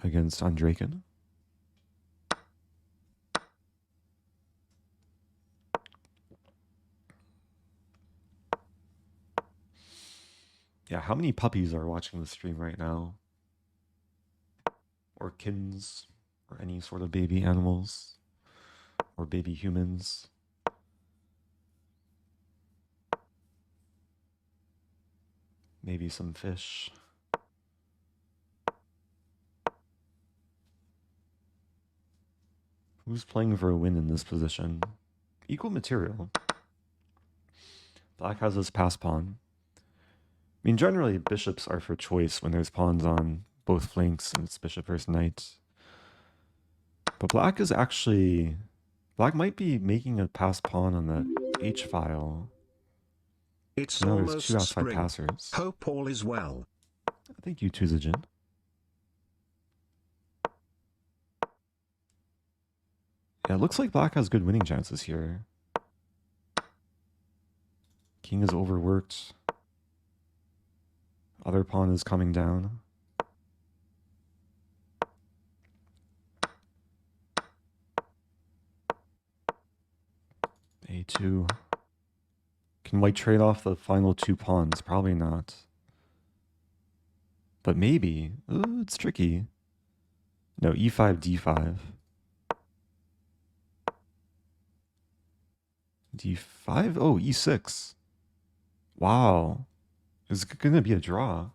against Andrejkan. Yeah, how many puppies are watching the stream right now? Or kittens, or any sort of baby animals, or baby humans? Maybe some fish. Who's playing for a win in this position? Equal material. Black has his pass pawn. I mean, generally, bishops are for choice when there's pawns on both flanks and it's bishop versus knight. But black is actually... Black might be making a pass pawn on the h-file. It's so now there's almost 2 outside spring. passers. Hope all is well. Thank you, Tuzajin. Yeah, it looks like black has good winning chances here. King is overworked. Other pawn is coming down. A2. Can white trade off the final 2 pawns? Probably not. But maybe. Ooh, it's tricky. No, e5, d5. d5? Oh, e6. Wow. Is it going to be a draw?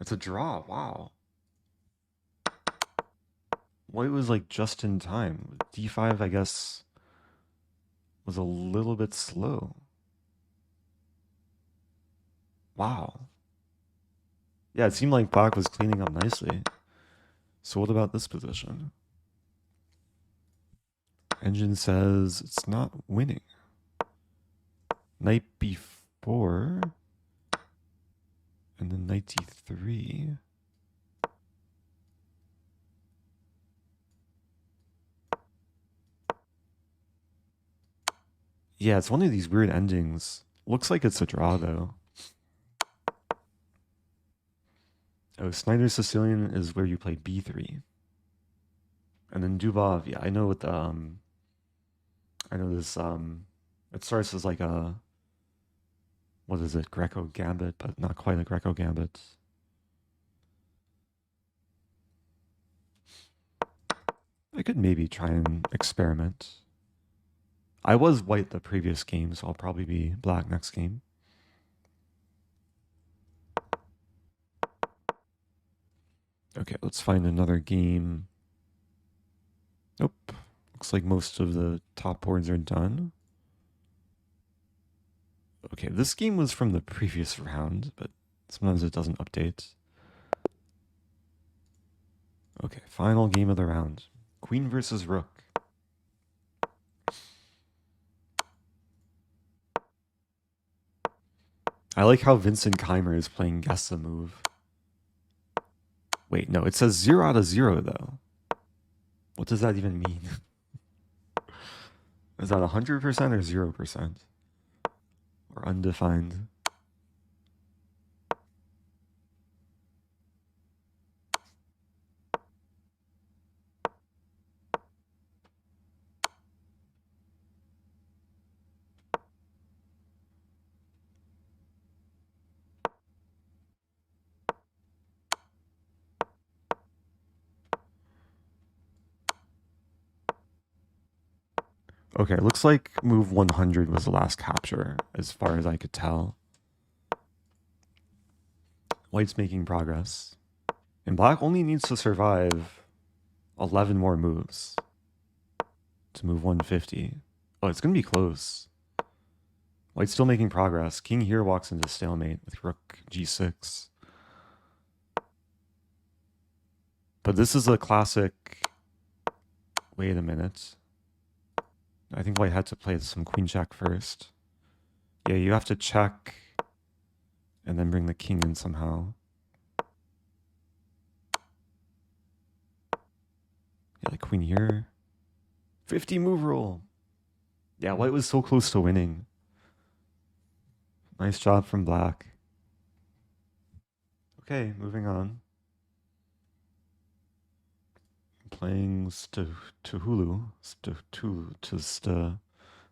It's a draw. Wow. White was like just in time. d5, I guess, was a little bit slow. Wow. Yeah, it seemed like black was cleaning up nicely. So what about this position? Engine says it's not winning. Knight b4. And then knight d3. Yeah, it's one of these weird endings. Looks like it's a draw, though. Oh, Snyder Sicilian is where you play b3. And then Dubov, yeah, I know what the, I know this, it starts as like a, what is it, Greco-Gambit, but not quite a Greco-Gambit. I could maybe try and experiment. I was white the previous game, so I'll probably be black next game. Okay, let's find another game. Nope. Looks like most of the top boards are done. Okay, this game was from the previous round, but sometimes it doesn't update. Okay, final game of the round. Queen versus rook. I like how Vincent Keimer is playing Guess the Move. Wait, no, it says 0 out of 0, though. What does that even mean? Is that 100% or 0%? Or undefined? Okay, it looks like move 100 was the last capture, as far as I could tell. White's making progress. And black only needs to survive 11 more moves to move 150. Oh, it's going to be close. White's still making progress. King here walks into stalemate with rook g6. But this is a classic... Wait a minute. I think white had to play some queen check first. Yeah, you have to check and then bring the king in somehow. Yeah, like queen here. 50 move rule. Yeah, white was so close to winning. Nice job from black. Okay, moving on. Playing cthulhuuu.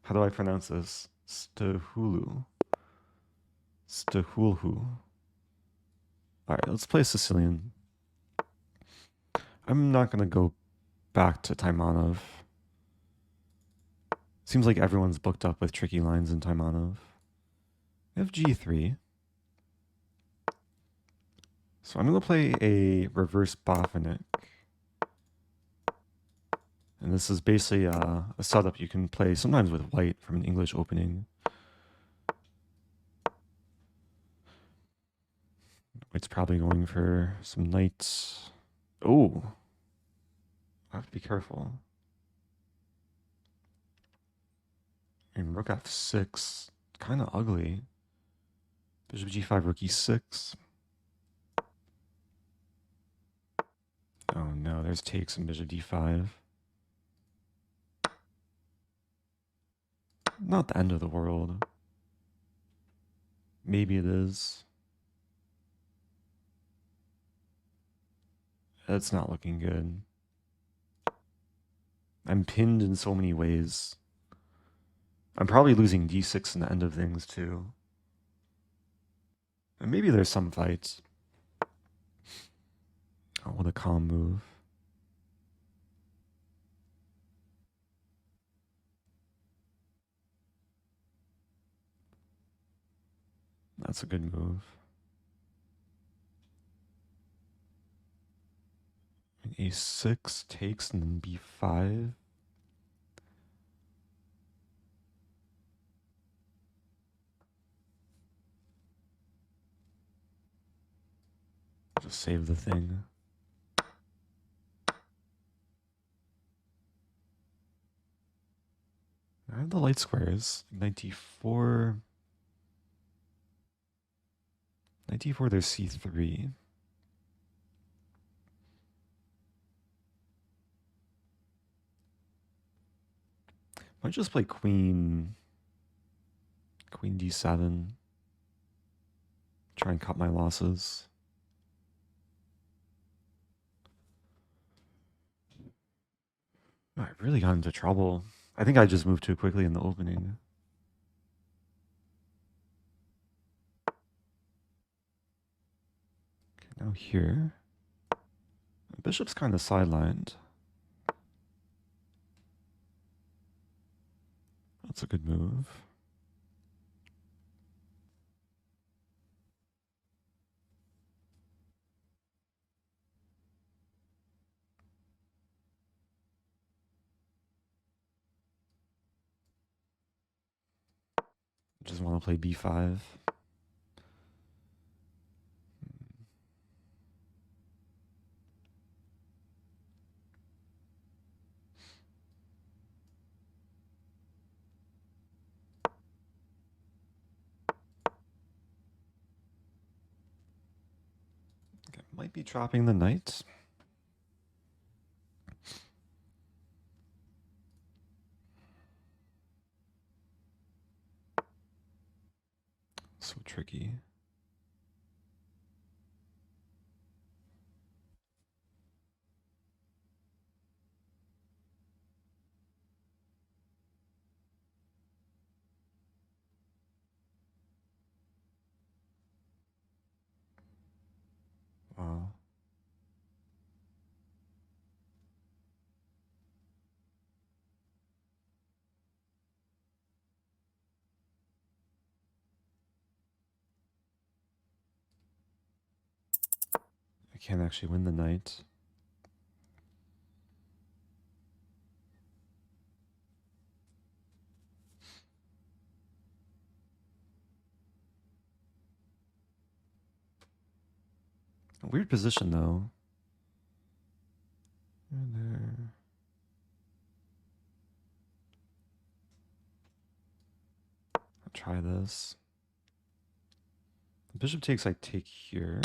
How do I pronounce this? Cthulhuuu. Cthulhuuu. Alright, let's play Sicilian. I'm not going to go back to Taimanov. Seems like everyone's booked up with tricky lines in Taimanov. We have g3. So I'm going to play a reverse Botvinnik. And this is basically a setup you can play sometimes with white from an English opening. White's probably going for some knights. Oh, I have to be careful. And rook f6, kind of ugly. Bishop g5, rook e6. Oh no, there's takes and bishop d5. Not the end of the world. Maybe it is. That's not looking good. I'm pinned in so many ways. I'm probably losing d6 in the end of things too. And maybe there's some fights. Oh, what a calm move. That's a good move. A6 takes and then b5. Just save the thing. I have the light squares. 94. 94, there's c3. Might just play queen d7. Try and cut my losses. I really got into trouble. I think I just moved too quickly in the opening. Okay, now here. Bishop's kind of sidelined. That's a good move. Just want to play b5. Okay, might be dropping the knight. so tricky. Wow. I can't actually win the knight. A weird position though. And there. I'll try this. The bishop takes, I take here.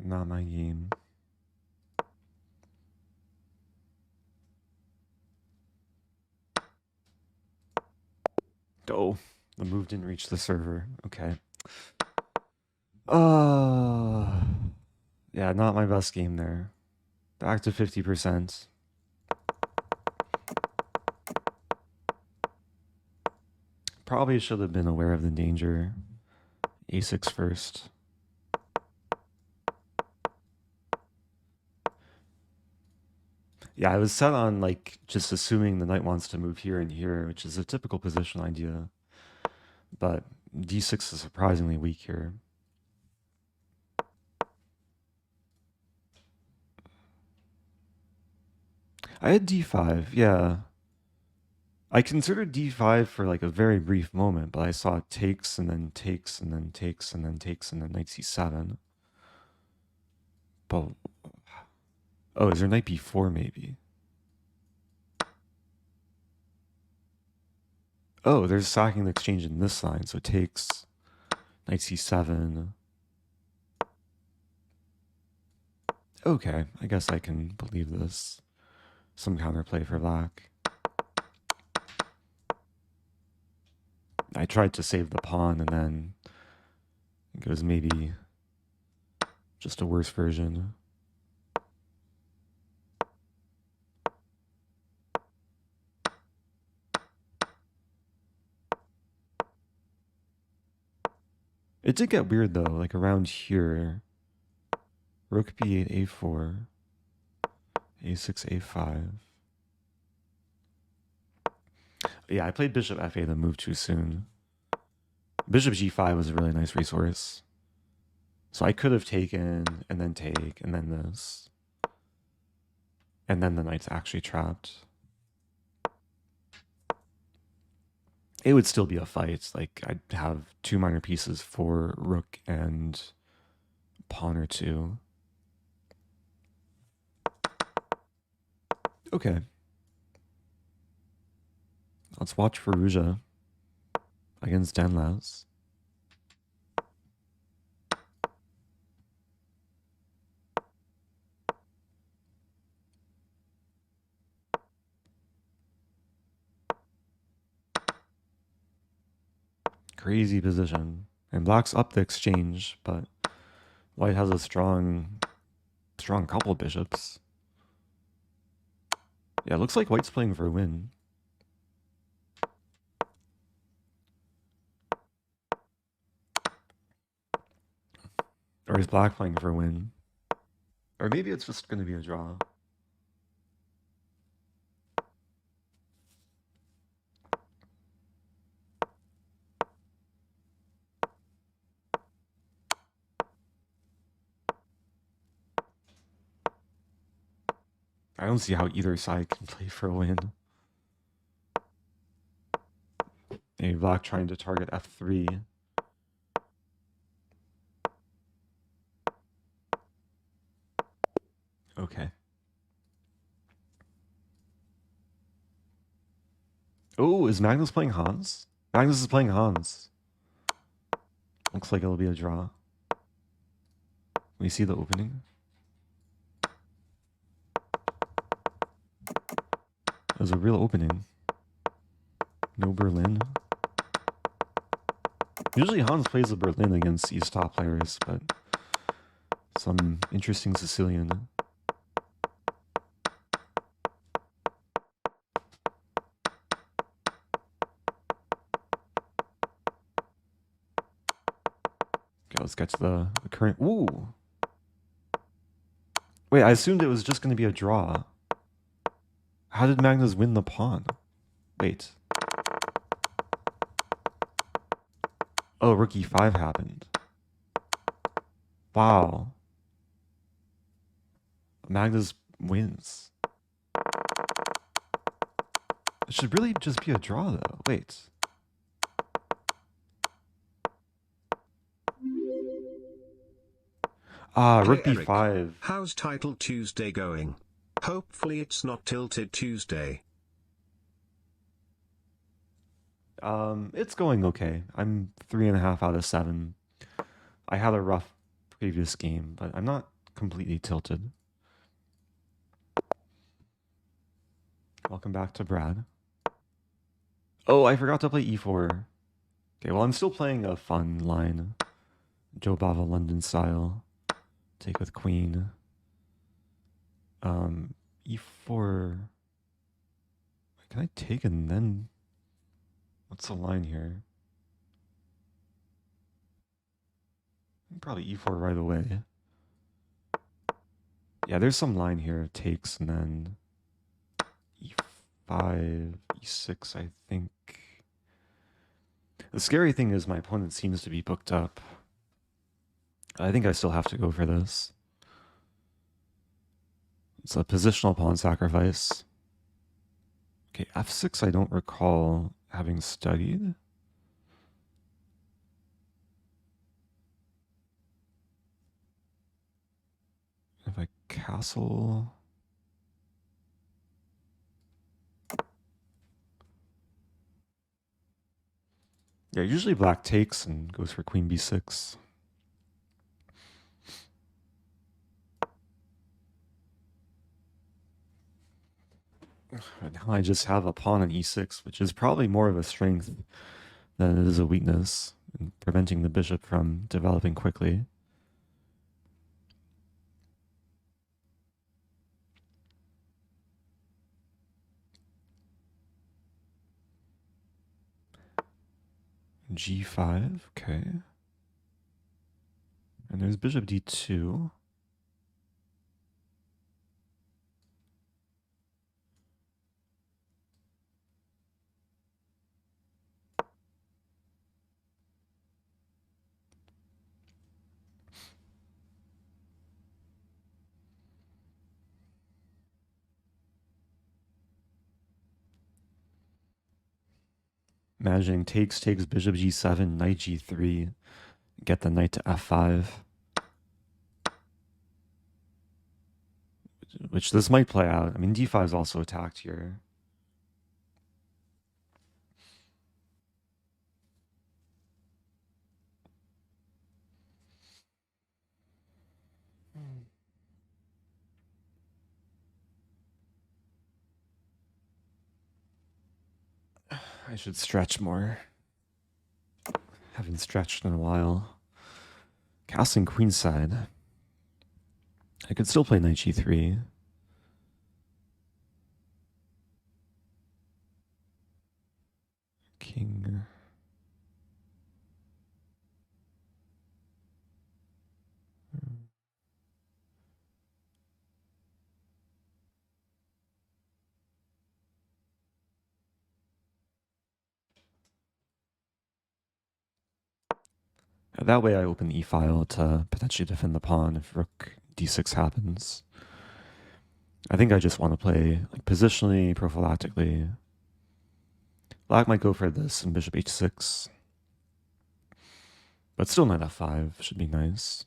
Not my game. Oh, the move didn't reach the server. Okay. Yeah, not my best game there. Back to 50%. Probably should have been aware of the danger. A6 first. Yeah, I was set on like just assuming the knight wants to move here and here, which is a typical position idea. But d6 is surprisingly weak here. I had d5, yeah. I considered d5 for like a very brief moment, but I saw it takes and then takes and then takes and then takes and then knight c7. But oh, is there knight b4 maybe? Oh, there's sacking the exchange in this line, so it takes knight c7. Okay, I guess I can believe this. Some counterplay for black. I tried to save the pawn and then it goes maybe just a worse version. It did get weird though, like around here. Rook b8, a4, a6, a5. Yeah, I played bishop f8 then moved too soon. Bishop g5 was a really nice resource. So I could have taken and then take and then this. And then the knight's actually trapped. It would still be a fight. Like I'd have two minor pieces for rook and pawn or two. Okay. Let's watch Fallujah against Danlas. Crazy position. And black's up the exchange, but white has a strong couple bishops. Yeah, it looks like white's playing for a win. Or is black playing for a win? Or maybe it's just going to be a draw. I don't see how either side can play for a win. Maybe black trying to target f3. Okay. Oh, is Magnus playing Hans? Magnus is playing Hans. Looks like it'll be a draw. We see the opening. There's a real opening. No Berlin. Usually Hans plays the Berlin against these top players, but some interesting Sicilian. Okay, let's get to the current. Ooh! Wait, I assumed it was just going to be a draw. How did Magnus win the pawn? Wait. Oh, rook e5 happened. Wow. Magnus wins. It should really just be a draw, though. Wait. Ah, rook Hey b5. Eric, how's Title Tuesday going? Hopefully it's not Tilted Tuesday. It's going okay. I'm 3.5 out of 7. I had a rough previous game, but I'm not completely tilted. Welcome back to Brad. Oh, I forgot to play e4. Okay, well, I'm still playing a fun line. Joe Bava London style. Take with queen. E4. Can I take and then... What's the line here? Probably e4 right away. Yeah, there's some line here. Takes and then e5, e6, I think. The scary thing is my opponent seems to be booked up. I think I still have to go for this. It's a positional pawn sacrifice. Okay, f6 I don't recall having studied. If I castle... Yeah, usually black takes and goes for queen b6. Now I just have a pawn on e6, which is probably more of a strength than it is a weakness in preventing the bishop from developing quickly. g5, okay. And there's bishop d2. Imagining takes, bishop g7, knight g3, get the knight to f5. Which this might play out. I mean, d5 is also attacked here. I should stretch more. Haven't stretched in a while. Castling queenside. I could still play knight g3. King. That way I open the e-file to potentially defend the pawn if rook d6 happens. I think I just want to play like positionally, prophylactically. Black might go for this and bishop h6. But still knight f5 should be nice.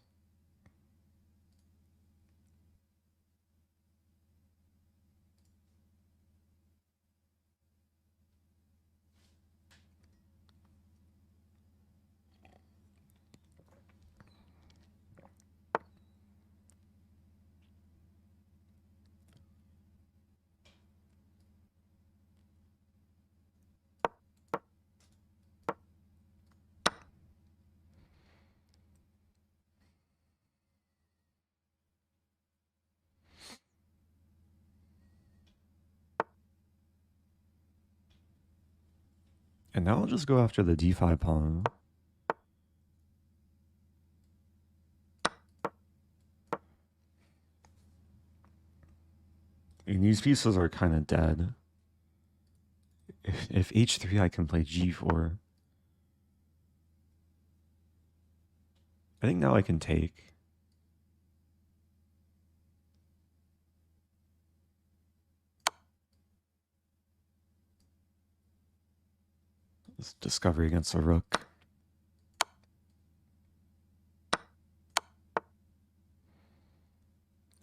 And now I'll just go after the d5 pawn. And these pieces are kind of dead. If h3, I can play g4. I think now I can take. This discovery against a rook.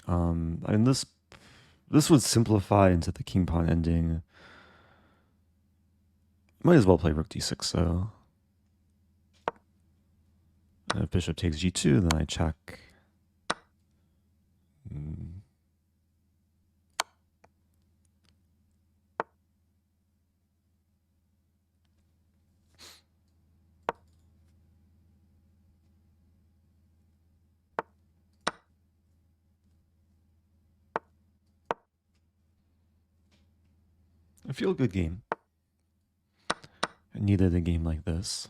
I mean, this would simplify into the king pawn ending. Might as well play rook d6 though. And if bishop takes g2, then I check. I feel a good game. I needed a game like this.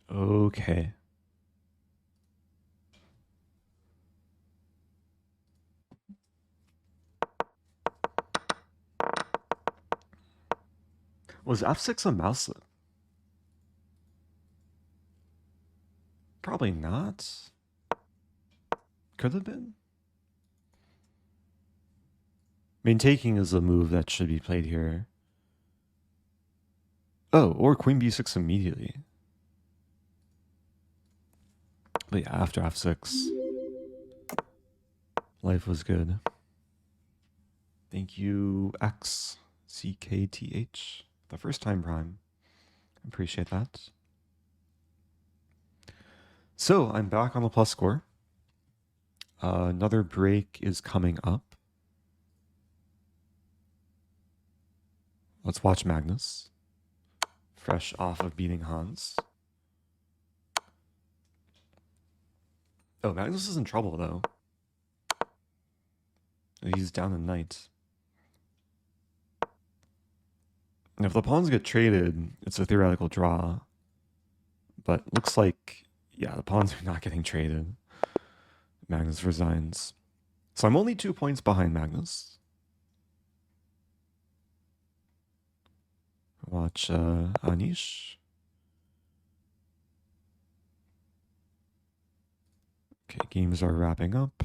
Okay. Was f6 a mouse? Probably not. Could have been. I mean, taking is a move that should be played here. Oh, or queen b6 immediately. But yeah, after f6, life was good. Thank you, XCKTH, the first time prime. Appreciate that. So I'm back on the plus score. Another break is coming up. Let's watch Magnus, fresh off of beating Hans. Oh, Magnus is in trouble though. He's down a knight. And if the pawns get traded, it's a theoretical draw. But looks like, yeah, the pawns are not getting traded. Magnus resigns. So I'm only 2 points behind Magnus. Watch Anish. Okay, games are wrapping up.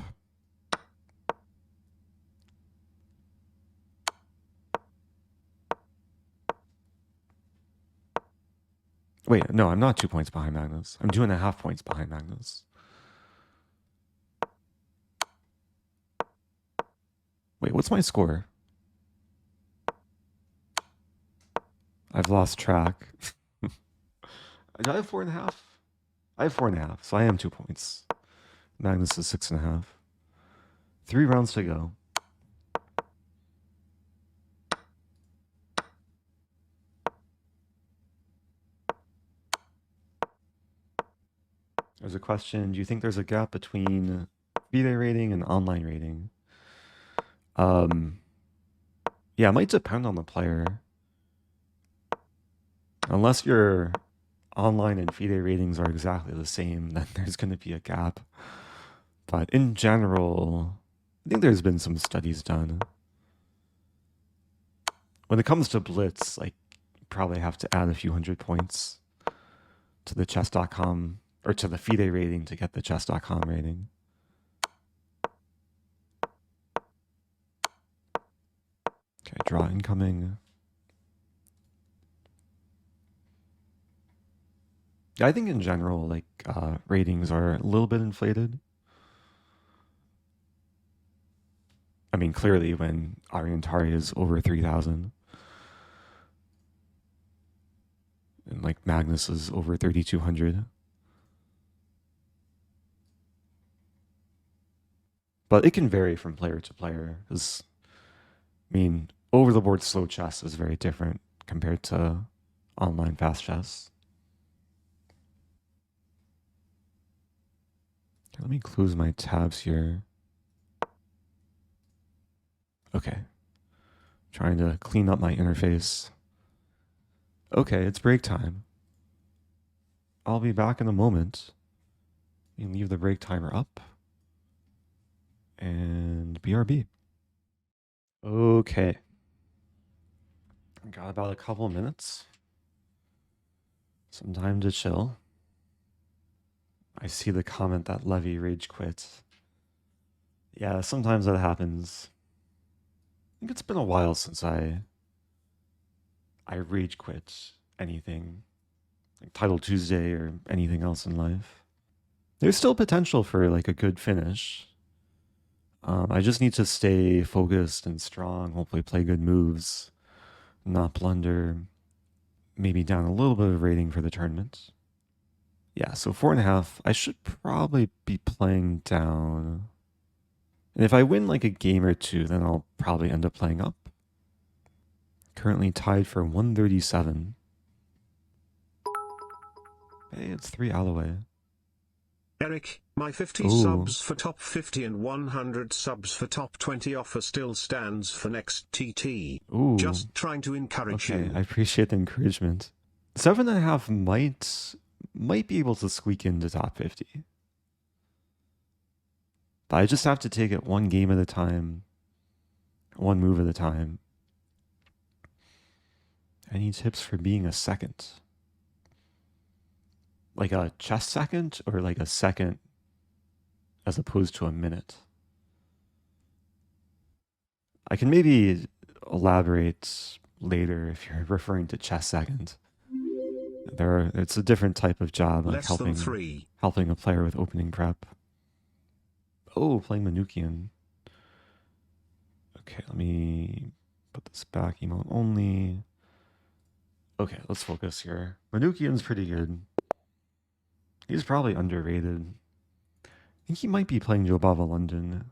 Wait, no, I'm not 2 points behind Magnus. I'm 2.5 points behind Magnus. Wait, what's my score? I've lost track. Do I have 4.5? I have 4.5, so I am 2 points. Magnus is 6.5. 3 rounds to go. There's a question, do you think there's a gap between FIDE rating and online rating? Yeah, it might depend on the player. Unless your online and FIDE ratings are exactly the same, then there's going to be a gap. But in general, I think there's been some studies done. When it comes to Blitz, like, you probably have to add a few hundred points to the chess.com or to the FIDE rating to get the chess.com rating. Okay, draw incoming. Yeah, I think in general, like, ratings are a little bit inflated. I mean, clearly when Ariantari is over 3,000 and like Magnus is over 3,200. But it can vary from player to player. Because, I mean, over the board slow chess is very different compared to online fast chess. Okay, let me close my tabs here. Okay. Trying to clean up my interface. Okay, it's break time. I'll be back in a moment. You can leave the break timer up. And BRB. Okay. Got about a couple of minutes. Some time to chill. I see the comment that Levy rage quit. Yeah, sometimes that happens. I think it's been a while since I rage quit anything. Like Title Tuesday or anything else in life. There's still potential for like a good finish. I just need to stay focused and strong, hopefully play good moves, not blunder, maybe down a little bit of rating for the tournament. Yeah, so 4.5. I should probably be playing down. And if I win like a game or two, then I'll probably end up playing up. Currently tied for 137. Hey, it's 3 Alloway. Eric, my 50 Ooh. subs for top 50 and 100 subs for top 20 offer still stands for next TT. Ooh. Just trying to encourage you. I appreciate the encouragement. 7.5 might be able to squeak into top 50. But I just have to take it one game at a time, one move at a time. Any tips for being a second? Like a chess second or like a second as opposed to a minute? I can maybe elaborate later if you're referring to chess second. It's a different type of job, like helping a player with opening prep. Oh, playing Manukian. Okay, let me put this back. Emote only. Okay, let's focus here. Manukian's pretty good. He's probably underrated. I think he might be playing Jobava London.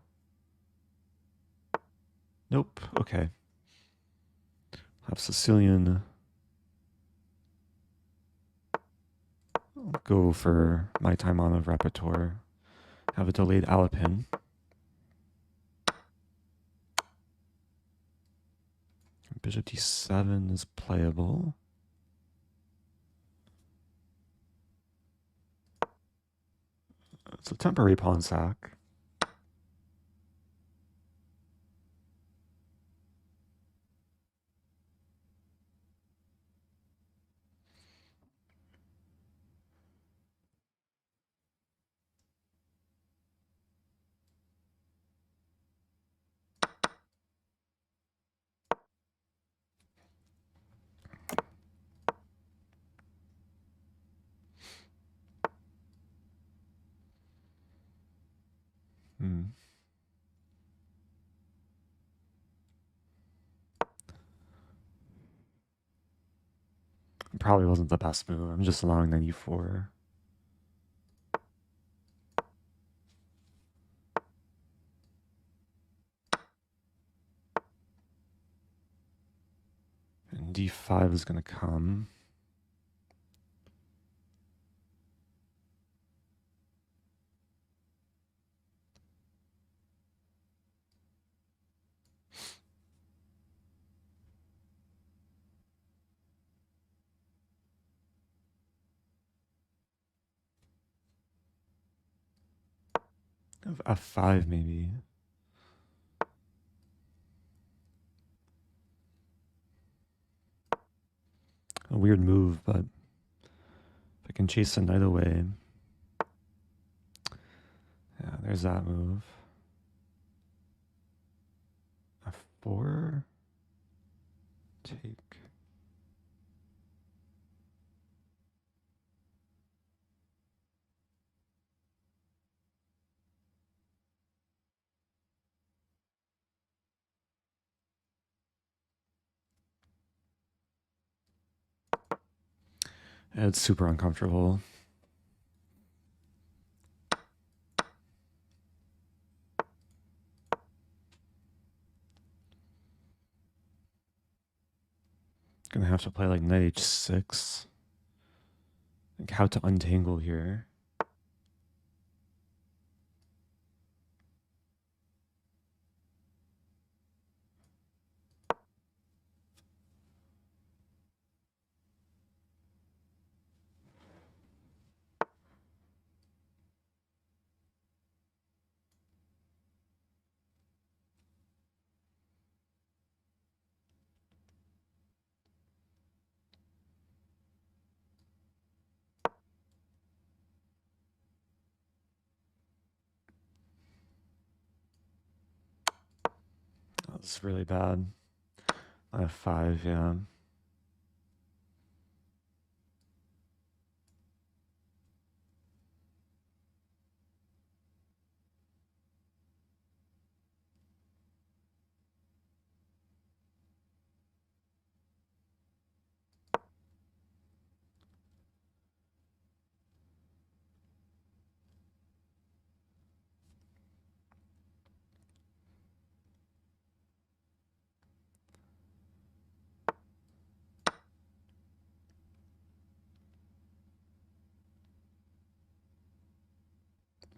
Nope. Okay. Have Sicilian. I'll go for my Taimanov repertoire. Have a delayed Alapin. Bishop d7 is playable. It's a temporary pawn sack. Probably wasn't the best move. I'm just allowing 94. And d5 is going to come. F5 maybe. A weird move, but if I can chase the knight away. Yeah, there's that move. F4. Take. It's super uncomfortable. Gonna have to play like knight h6. Like how to untangle here. That's really bad. F5, yeah.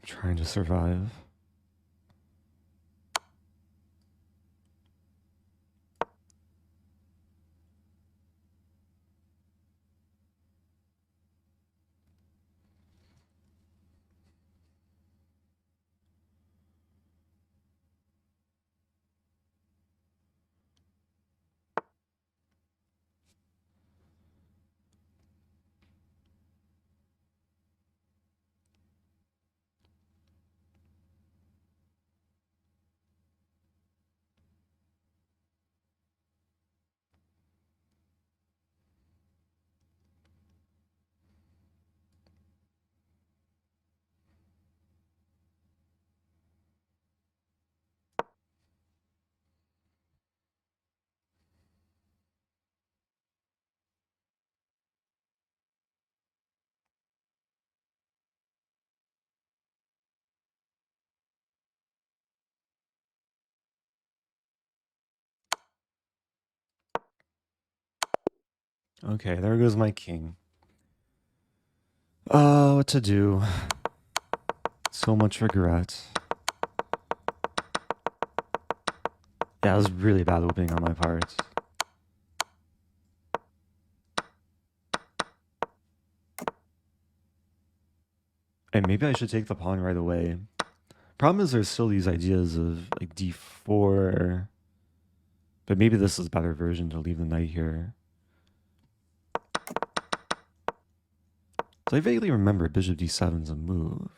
Trying to survive. Okay, there goes my king. Oh, what to do? So much regret. Yeah, it was really bad opening on my part. And maybe I should take the pawn right away. Problem is there's still these ideas of like d4. But maybe this is a better version to leave the knight here. So I vaguely remember bishop d7 is a move.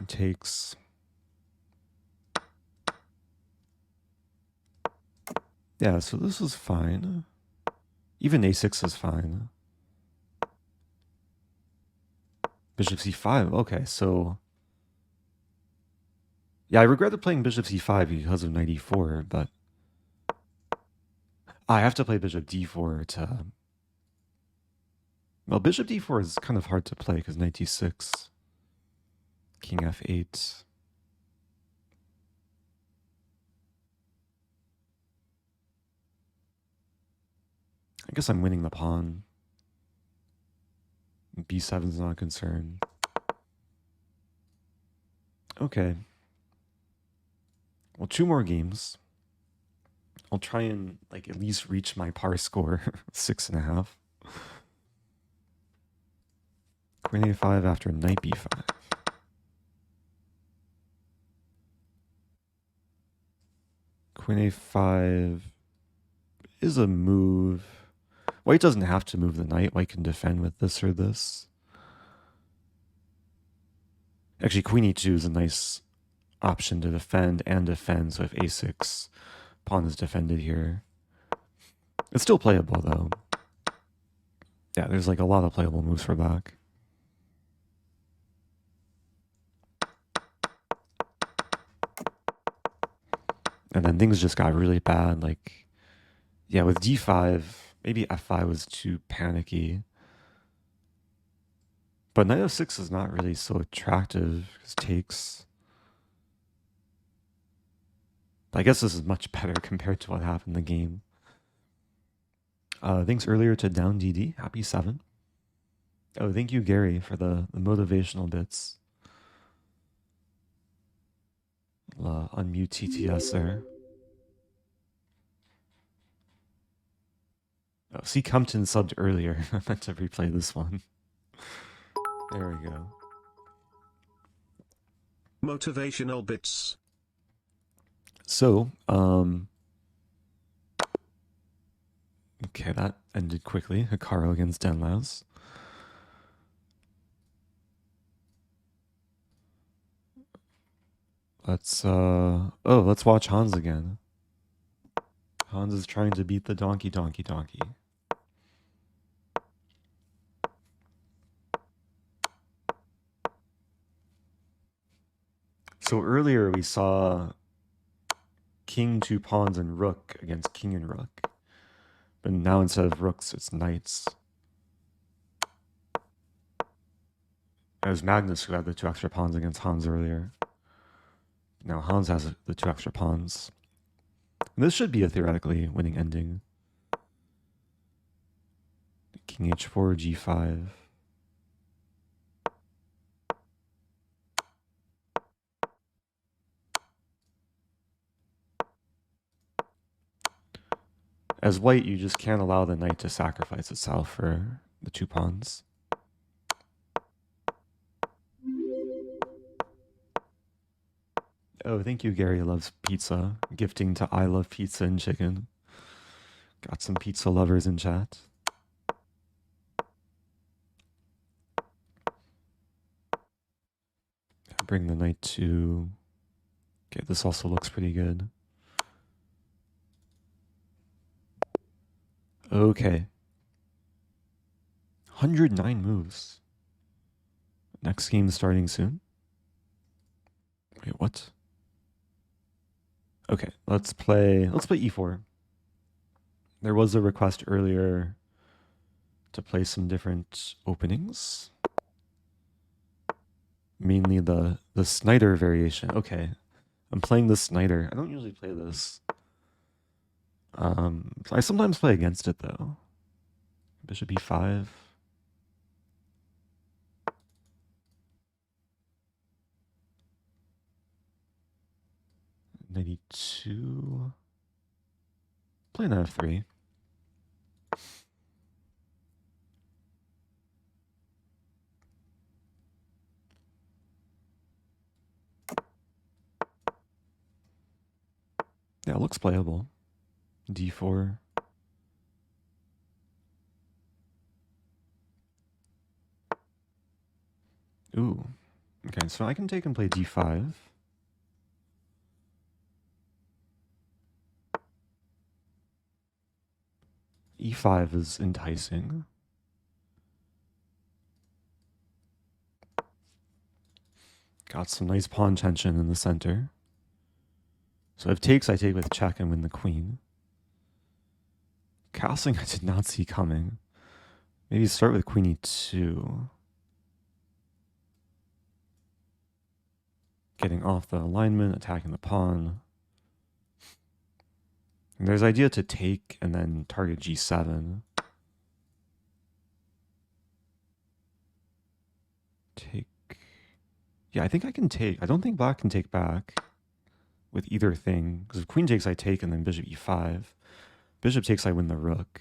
It takes... Yeah, so this is fine. Even a6 is fine. Bishop c5, okay, so... Yeah, I regretted playing bishop c5 because of knight e4, but... I have to play bishop d4 to... Well, bishop d4 is kind of hard to play because knight d6, king f8... I guess I'm winning the pawn. b7 is not a concern. Okay. Well, 2 more games. I'll try and like at least reach my par score, 6.5. Queen a5 after knight b5. Queen a5 is a move. White doesn't have to move the knight. White can defend with this or this. Actually, queen e2 is a nice option to defend and defend. So if a6, pawn is defended here. It's still playable though. Yeah, there's like a lot of playable moves for black. And then things just got really bad. Like, yeah, with d5, Maybe f5 was too panicky. But knight f6 is not really so attractive because takes. But I guess this is much better compared to what happened in the game. Thanks earlier to Down DD. Happy 7. Oh, thank you, Gary, for the motivational bits. Unmute TTS there. Oh, see, Compton subbed earlier. I meant to replay this one. There we go. Motivational bits. So, okay, that ended quickly. Hikaru against Denlaus. Let's watch Hans again. Hans is trying to beat the donkey. So earlier we saw king, 2 pawns, and rook against king and rook. But now instead of rooks, it's knights. It was Magnus who had the 2 extra pawns against Hans earlier. Now Hans has the 2 extra pawns. And this should be a theoretically winning ending. King h4, g5. As white, you just can't allow the knight to sacrifice itself for the 2 pawns. Oh, thank you, Gary Loves Pizza. Gifting to I Love Pizza and Chicken. Got some pizza lovers in chat. Bring the knight to... Okay, this also looks pretty good. Okay. 109 moves. Next game starting soon. Wait, what? Okay, let's play e4. There was a request earlier to play some different openings. Mainly the Snyder variation. Okay. I'm playing the Snyder. I don't usually play this. I sometimes play against it though. Bishop e5. Knight e2. Play knight f3. Yeah, it looks playable. d4. Ooh. Okay, so I can take and play d5. e5 is enticing. Got some nice pawn tension in the center. So if takes, I take with check and win the queen. Castling I did not see coming. Maybe start with queen e2. Getting off the alignment, attacking the pawn. And there's idea to take and then target g7. Take. Yeah, I think I can take. I don't think black can take back with either thing. Because if queen takes, I take, and then bishop e5. Bishop takes, I win the rook.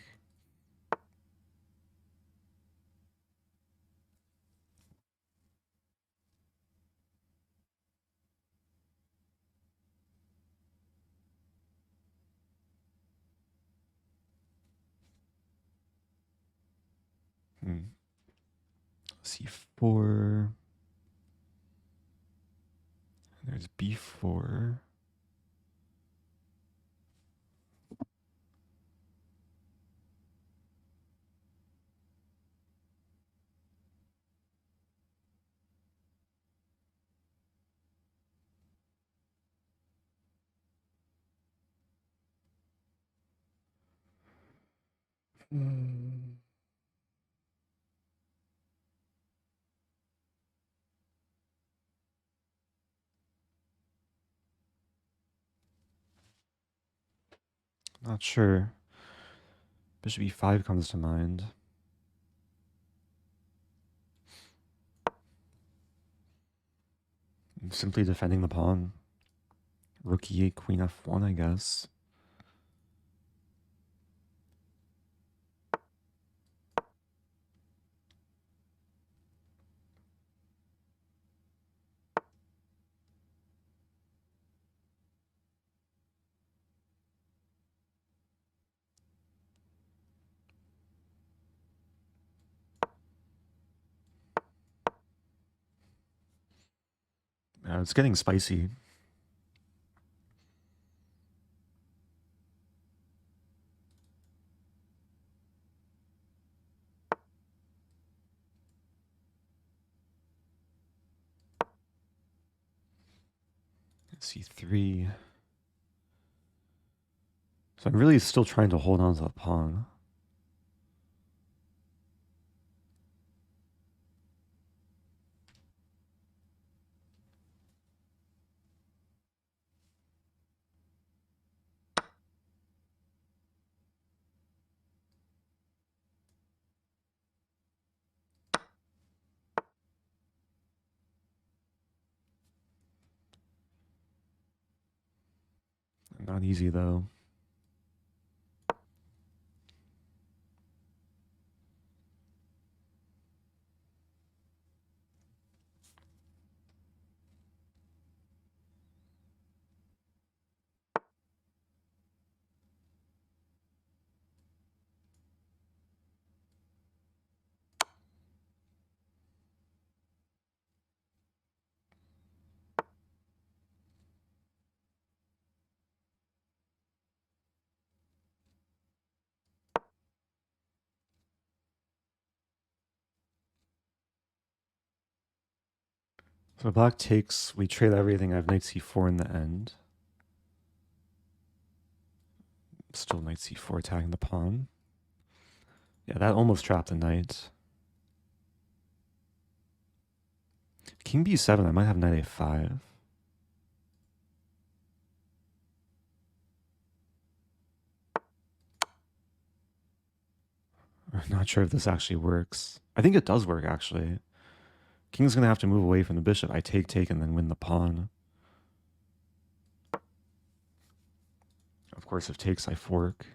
c4. There's b4. Not sure. Bishop e5 comes to mind. I'm simply defending the pawn. Rook e8, queen f1, I guess. It's getting spicy. c3. So I'm really still trying to hold on to the pawn. Not easy though. So black takes, we trade everything. I have knight c4 in the end. Still knight c4 attacking the pawn. Yeah, that almost trapped the knight. King b7, I might have knight a5. I'm not sure if this actually works. I think it does work, actually. King's going to have to move away from the bishop. I take, and then win the pawn. Of course, if takes, I fork.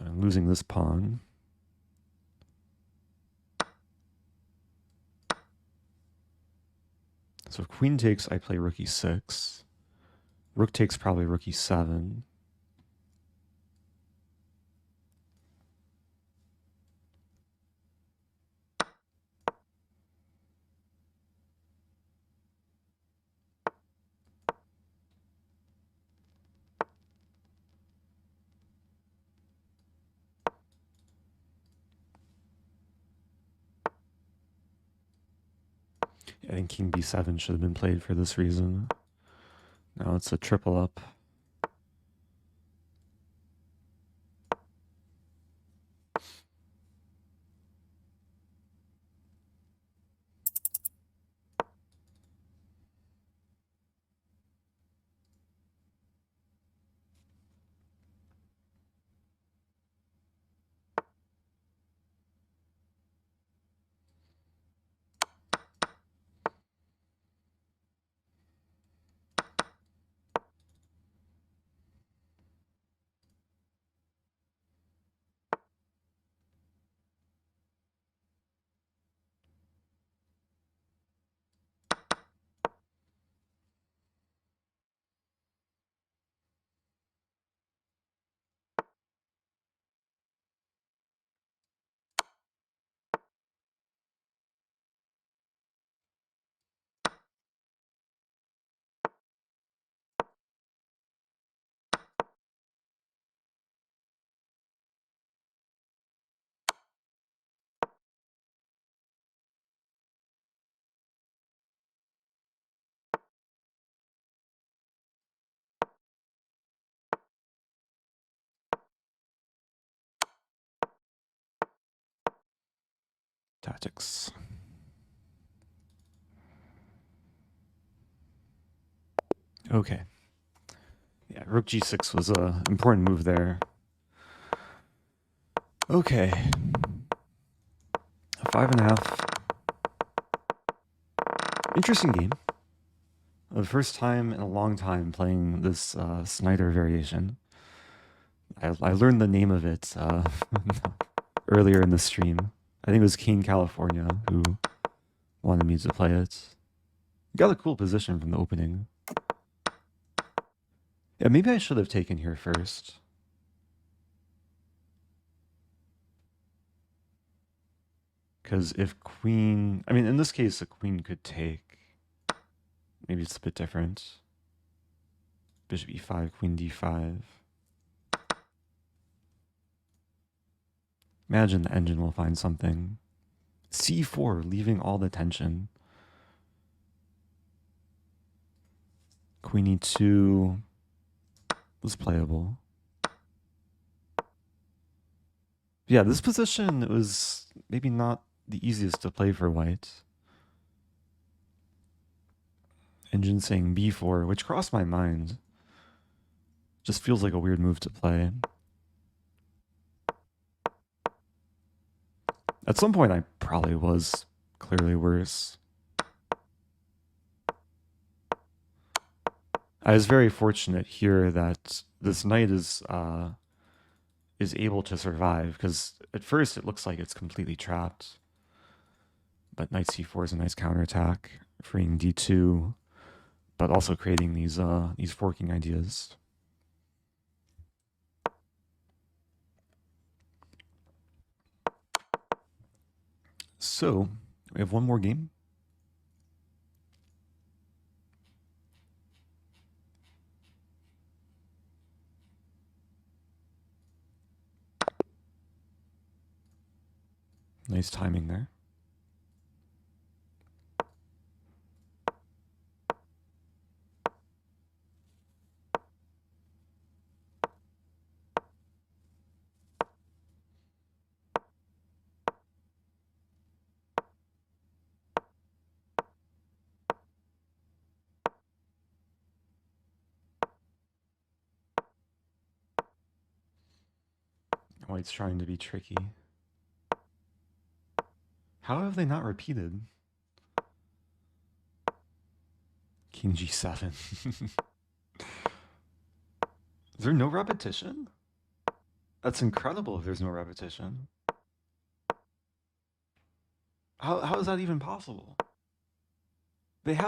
I'm losing this pawn. So if queen takes, I play rook e6. Rook takes, probably rook e7. I think king b7 should have been played for this reason. Now it's a triple up. Tactics. Okay. Yeah, rook g6 was an important move there. Okay. 5.5. Interesting game. The first time in a long time playing this Snyder variation. I learned the name of it earlier in the stream. I think it was King California who wanted me to play it. Got a cool position from the opening. Yeah, maybe I should have taken here first. Because if queen... I mean, in this case, a queen could take. Maybe it's a bit different. Bishop e5, queen d5. Imagine the engine will find something. c4, leaving all the tension. Queen e2 was playable. Yeah, this position was maybe not the easiest to play for white. Engine saying b4, which crossed my mind. Just feels like a weird move to play. At some point, I probably was clearly worse. I was very fortunate here that this knight is able to survive, because at first it looks like it's completely trapped. But knight c4 is a nice counterattack, freeing d2, but also creating these forking ideas. So, we have one more game. Nice timing there. White's trying to be tricky. How have they not repeated? King g7. Is there no repetition? That's incredible if there's no repetition. How is that even possible? There's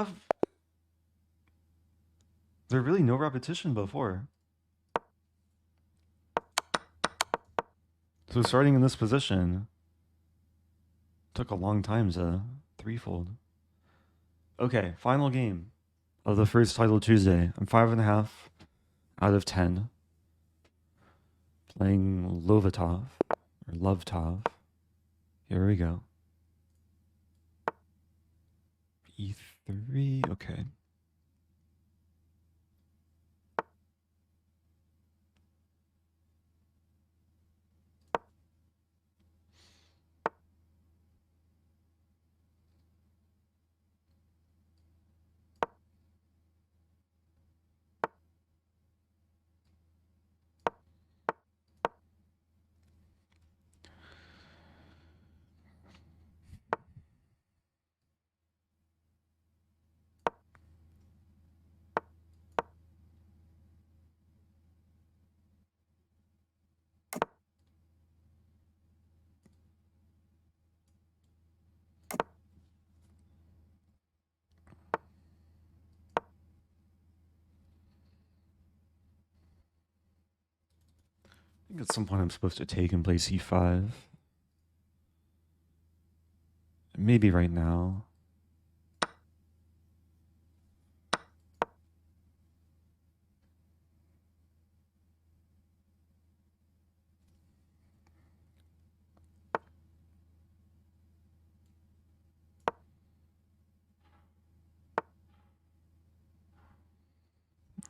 really no repetition before. So starting in this position took a long time to threefold. Okay, final game of the first Title Tuesday. I'm 5.5 out of 10. Playing Lovetov, or Lovetov. Here we go. E3, okay. I think at some point I'm supposed to take and play c5. Maybe right now.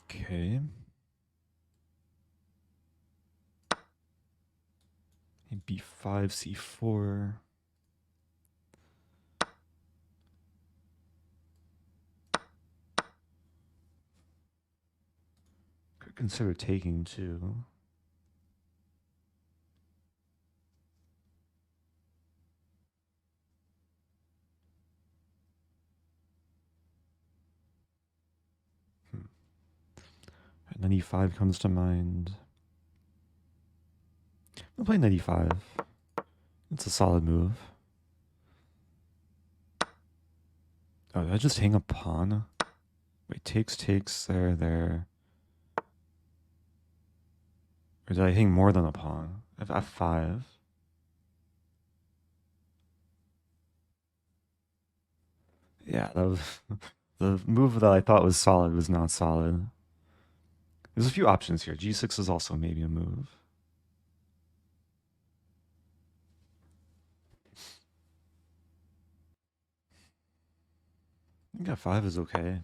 Okay. B5, c4. consider taking too. And then e5 comes to mind. I'll play knight e5. It's a solid move. Oh, did I just hang a pawn? Wait, takes, there. Or did I hang more than a pawn? I have f5. Yeah, that was the move that I thought was solid was not solid. There's a few options here. g6 is also maybe a move. I think f5 is okay.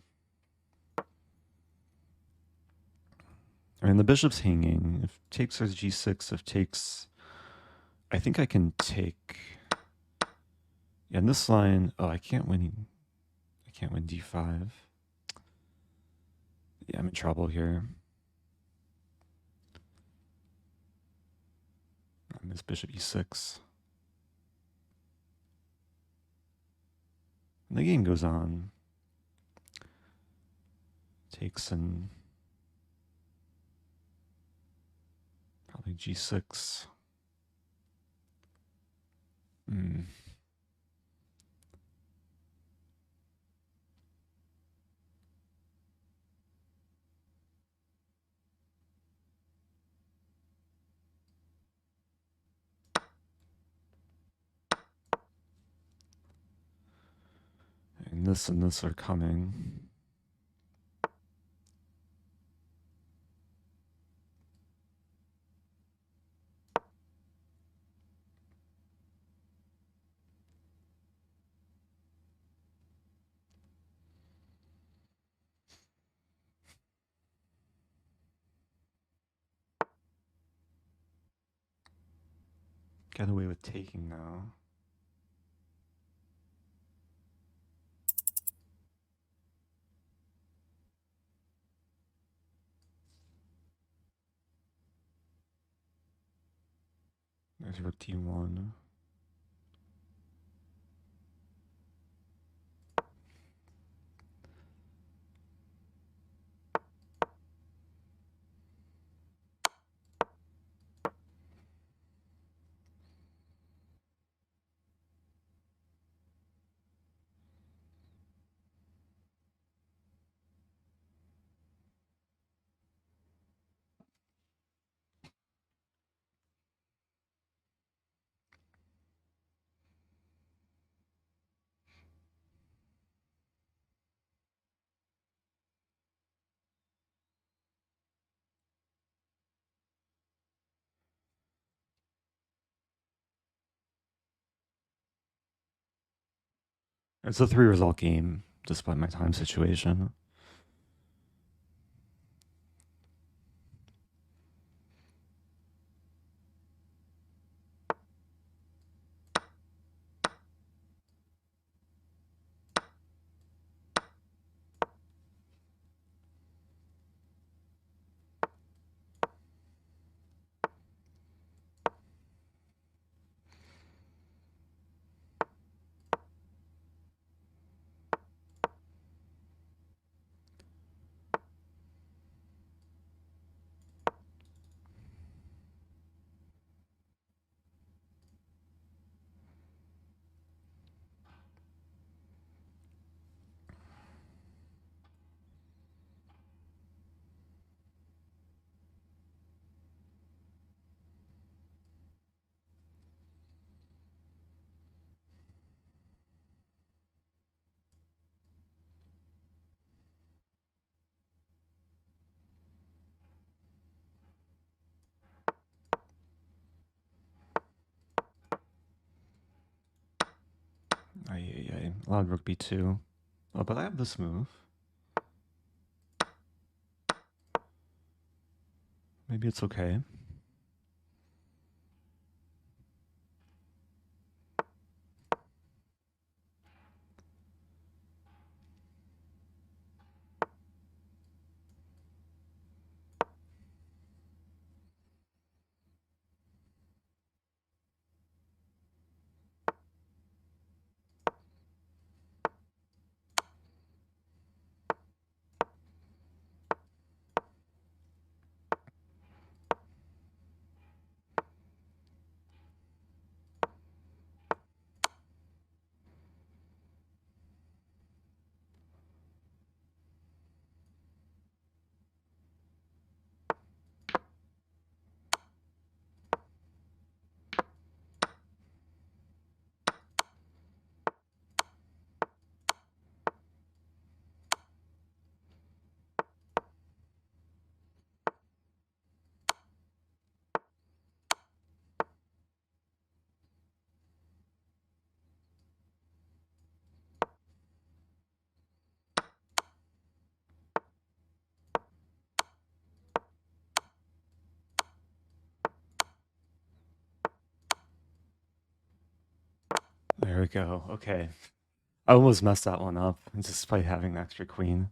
I mean, the bishop's hanging. If takes there's g6. If takes, I think I can take. Yeah, in this line, oh, I can't win. I can't win d5. Yeah, I'm in trouble here. I miss bishop e6. And the game goes on. Takes and probably g6. Hmm. And this are coming. Get away with taking now. There's rook t1. It's a 3-result game, despite my time situation. Allowed rook b2. Oh, but I have this move. Maybe it's okay. There we go. Okay. I almost messed that one up despite having an extra queen.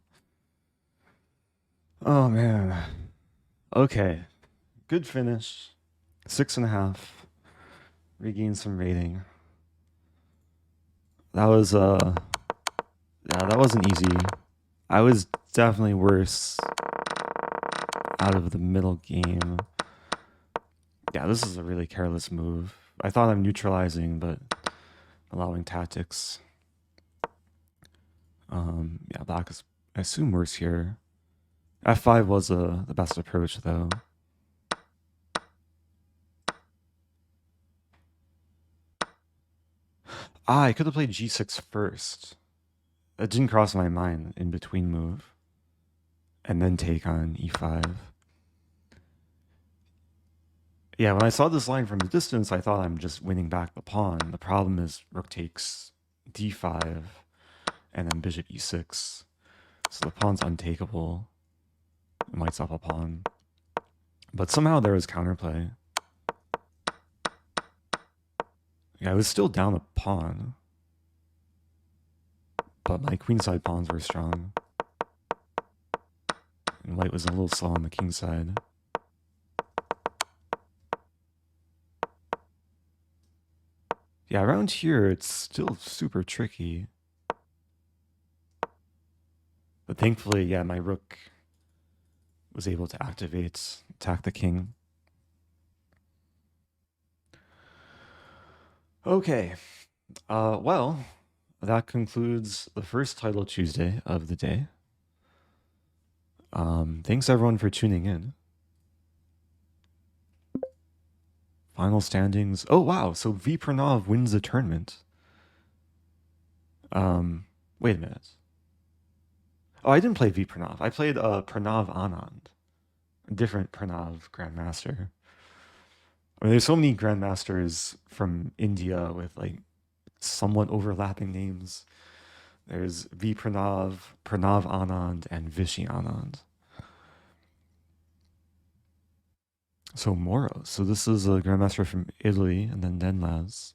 Oh man. Okay. Good finish. 6.5. Regain some rating. That was yeah, that wasn't easy. I was definitely worse out of the middle game. Yeah, this is a really careless move. I thought I'm neutralizing, but allowing tactics. Yeah, black is, I assume, worse here. F5 was the best approach, though. I could have played g6 first. That didn't cross my mind in between move. And then take on e5. Yeah, when I saw this line from a distance, I thought I'm just winning back the pawn. The problem is rook takes d5 and then bishop e6. So the pawn's untakeable. It lights up a pawn. But somehow there was counterplay. Yeah, I was still down a pawn. But my queenside pawns were strong. And white was a little slow on the king side. Yeah, around here it's still super tricky. But thankfully, yeah, my rook was able to activate, attack the king. Okay. Well, that concludes the first Title Tuesday of the day. Thanks everyone for tuning in. Final standings. Oh wow, so V Pranav wins the tournament. Wait a minute. Oh, I didn't play V Pranav. I played Pranav Anand, a different Pranav grandmaster. I mean, there's so many grandmasters from India with like somewhat overlapping names. There's V Pranav, Pranav Anand, and Vishy Anand. So Moro. So this is a grandmaster from Italy, and then Denlaz.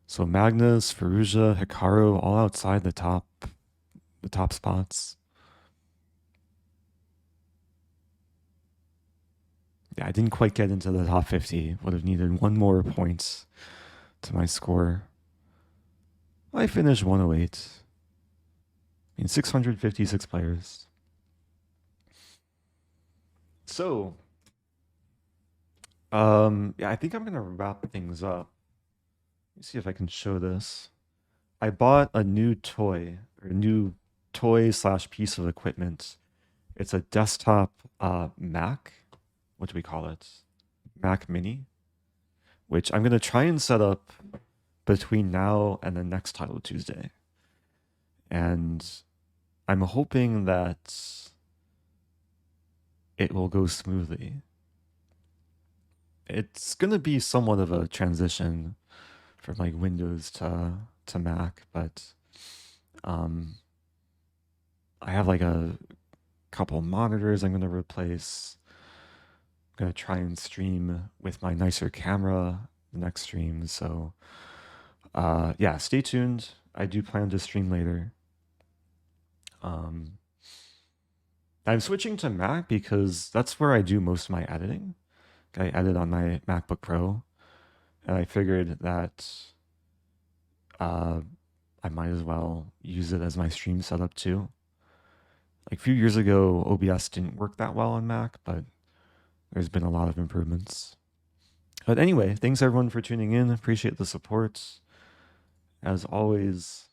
So Magnus, Ferrugia, Hikaru, all outside the top spots. Yeah, I didn't quite get into the top 50. Would have needed one more point to my score. I finished 108. I mean, 656 players. So, yeah, I think I'm gonna wrap things up. Let me see if I can show this. I bought a new toy, or a new toy slash piece of equipment. It's a desktop Mac. What do we call it? Mac Mini, which I'm gonna try and set up between now and the next Title Tuesday. And I'm hoping that it will go smoothly. It's gonna be somewhat of a transition from like Windows to Mac, but I have like a couple monitors I'm gonna replace. I'm gonna try and stream with my nicer camera the next stream. So yeah, stay tuned. I do plan to stream later. I'm switching to Mac because that's where I do most of my editing. I edit on my MacBook Pro, and I figured that I might as well use it as my stream setup too. Like a few years ago, OBS didn't work that well on Mac, but there's been a lot of improvements. But anyway, thanks everyone for tuning in. Appreciate the support. As always,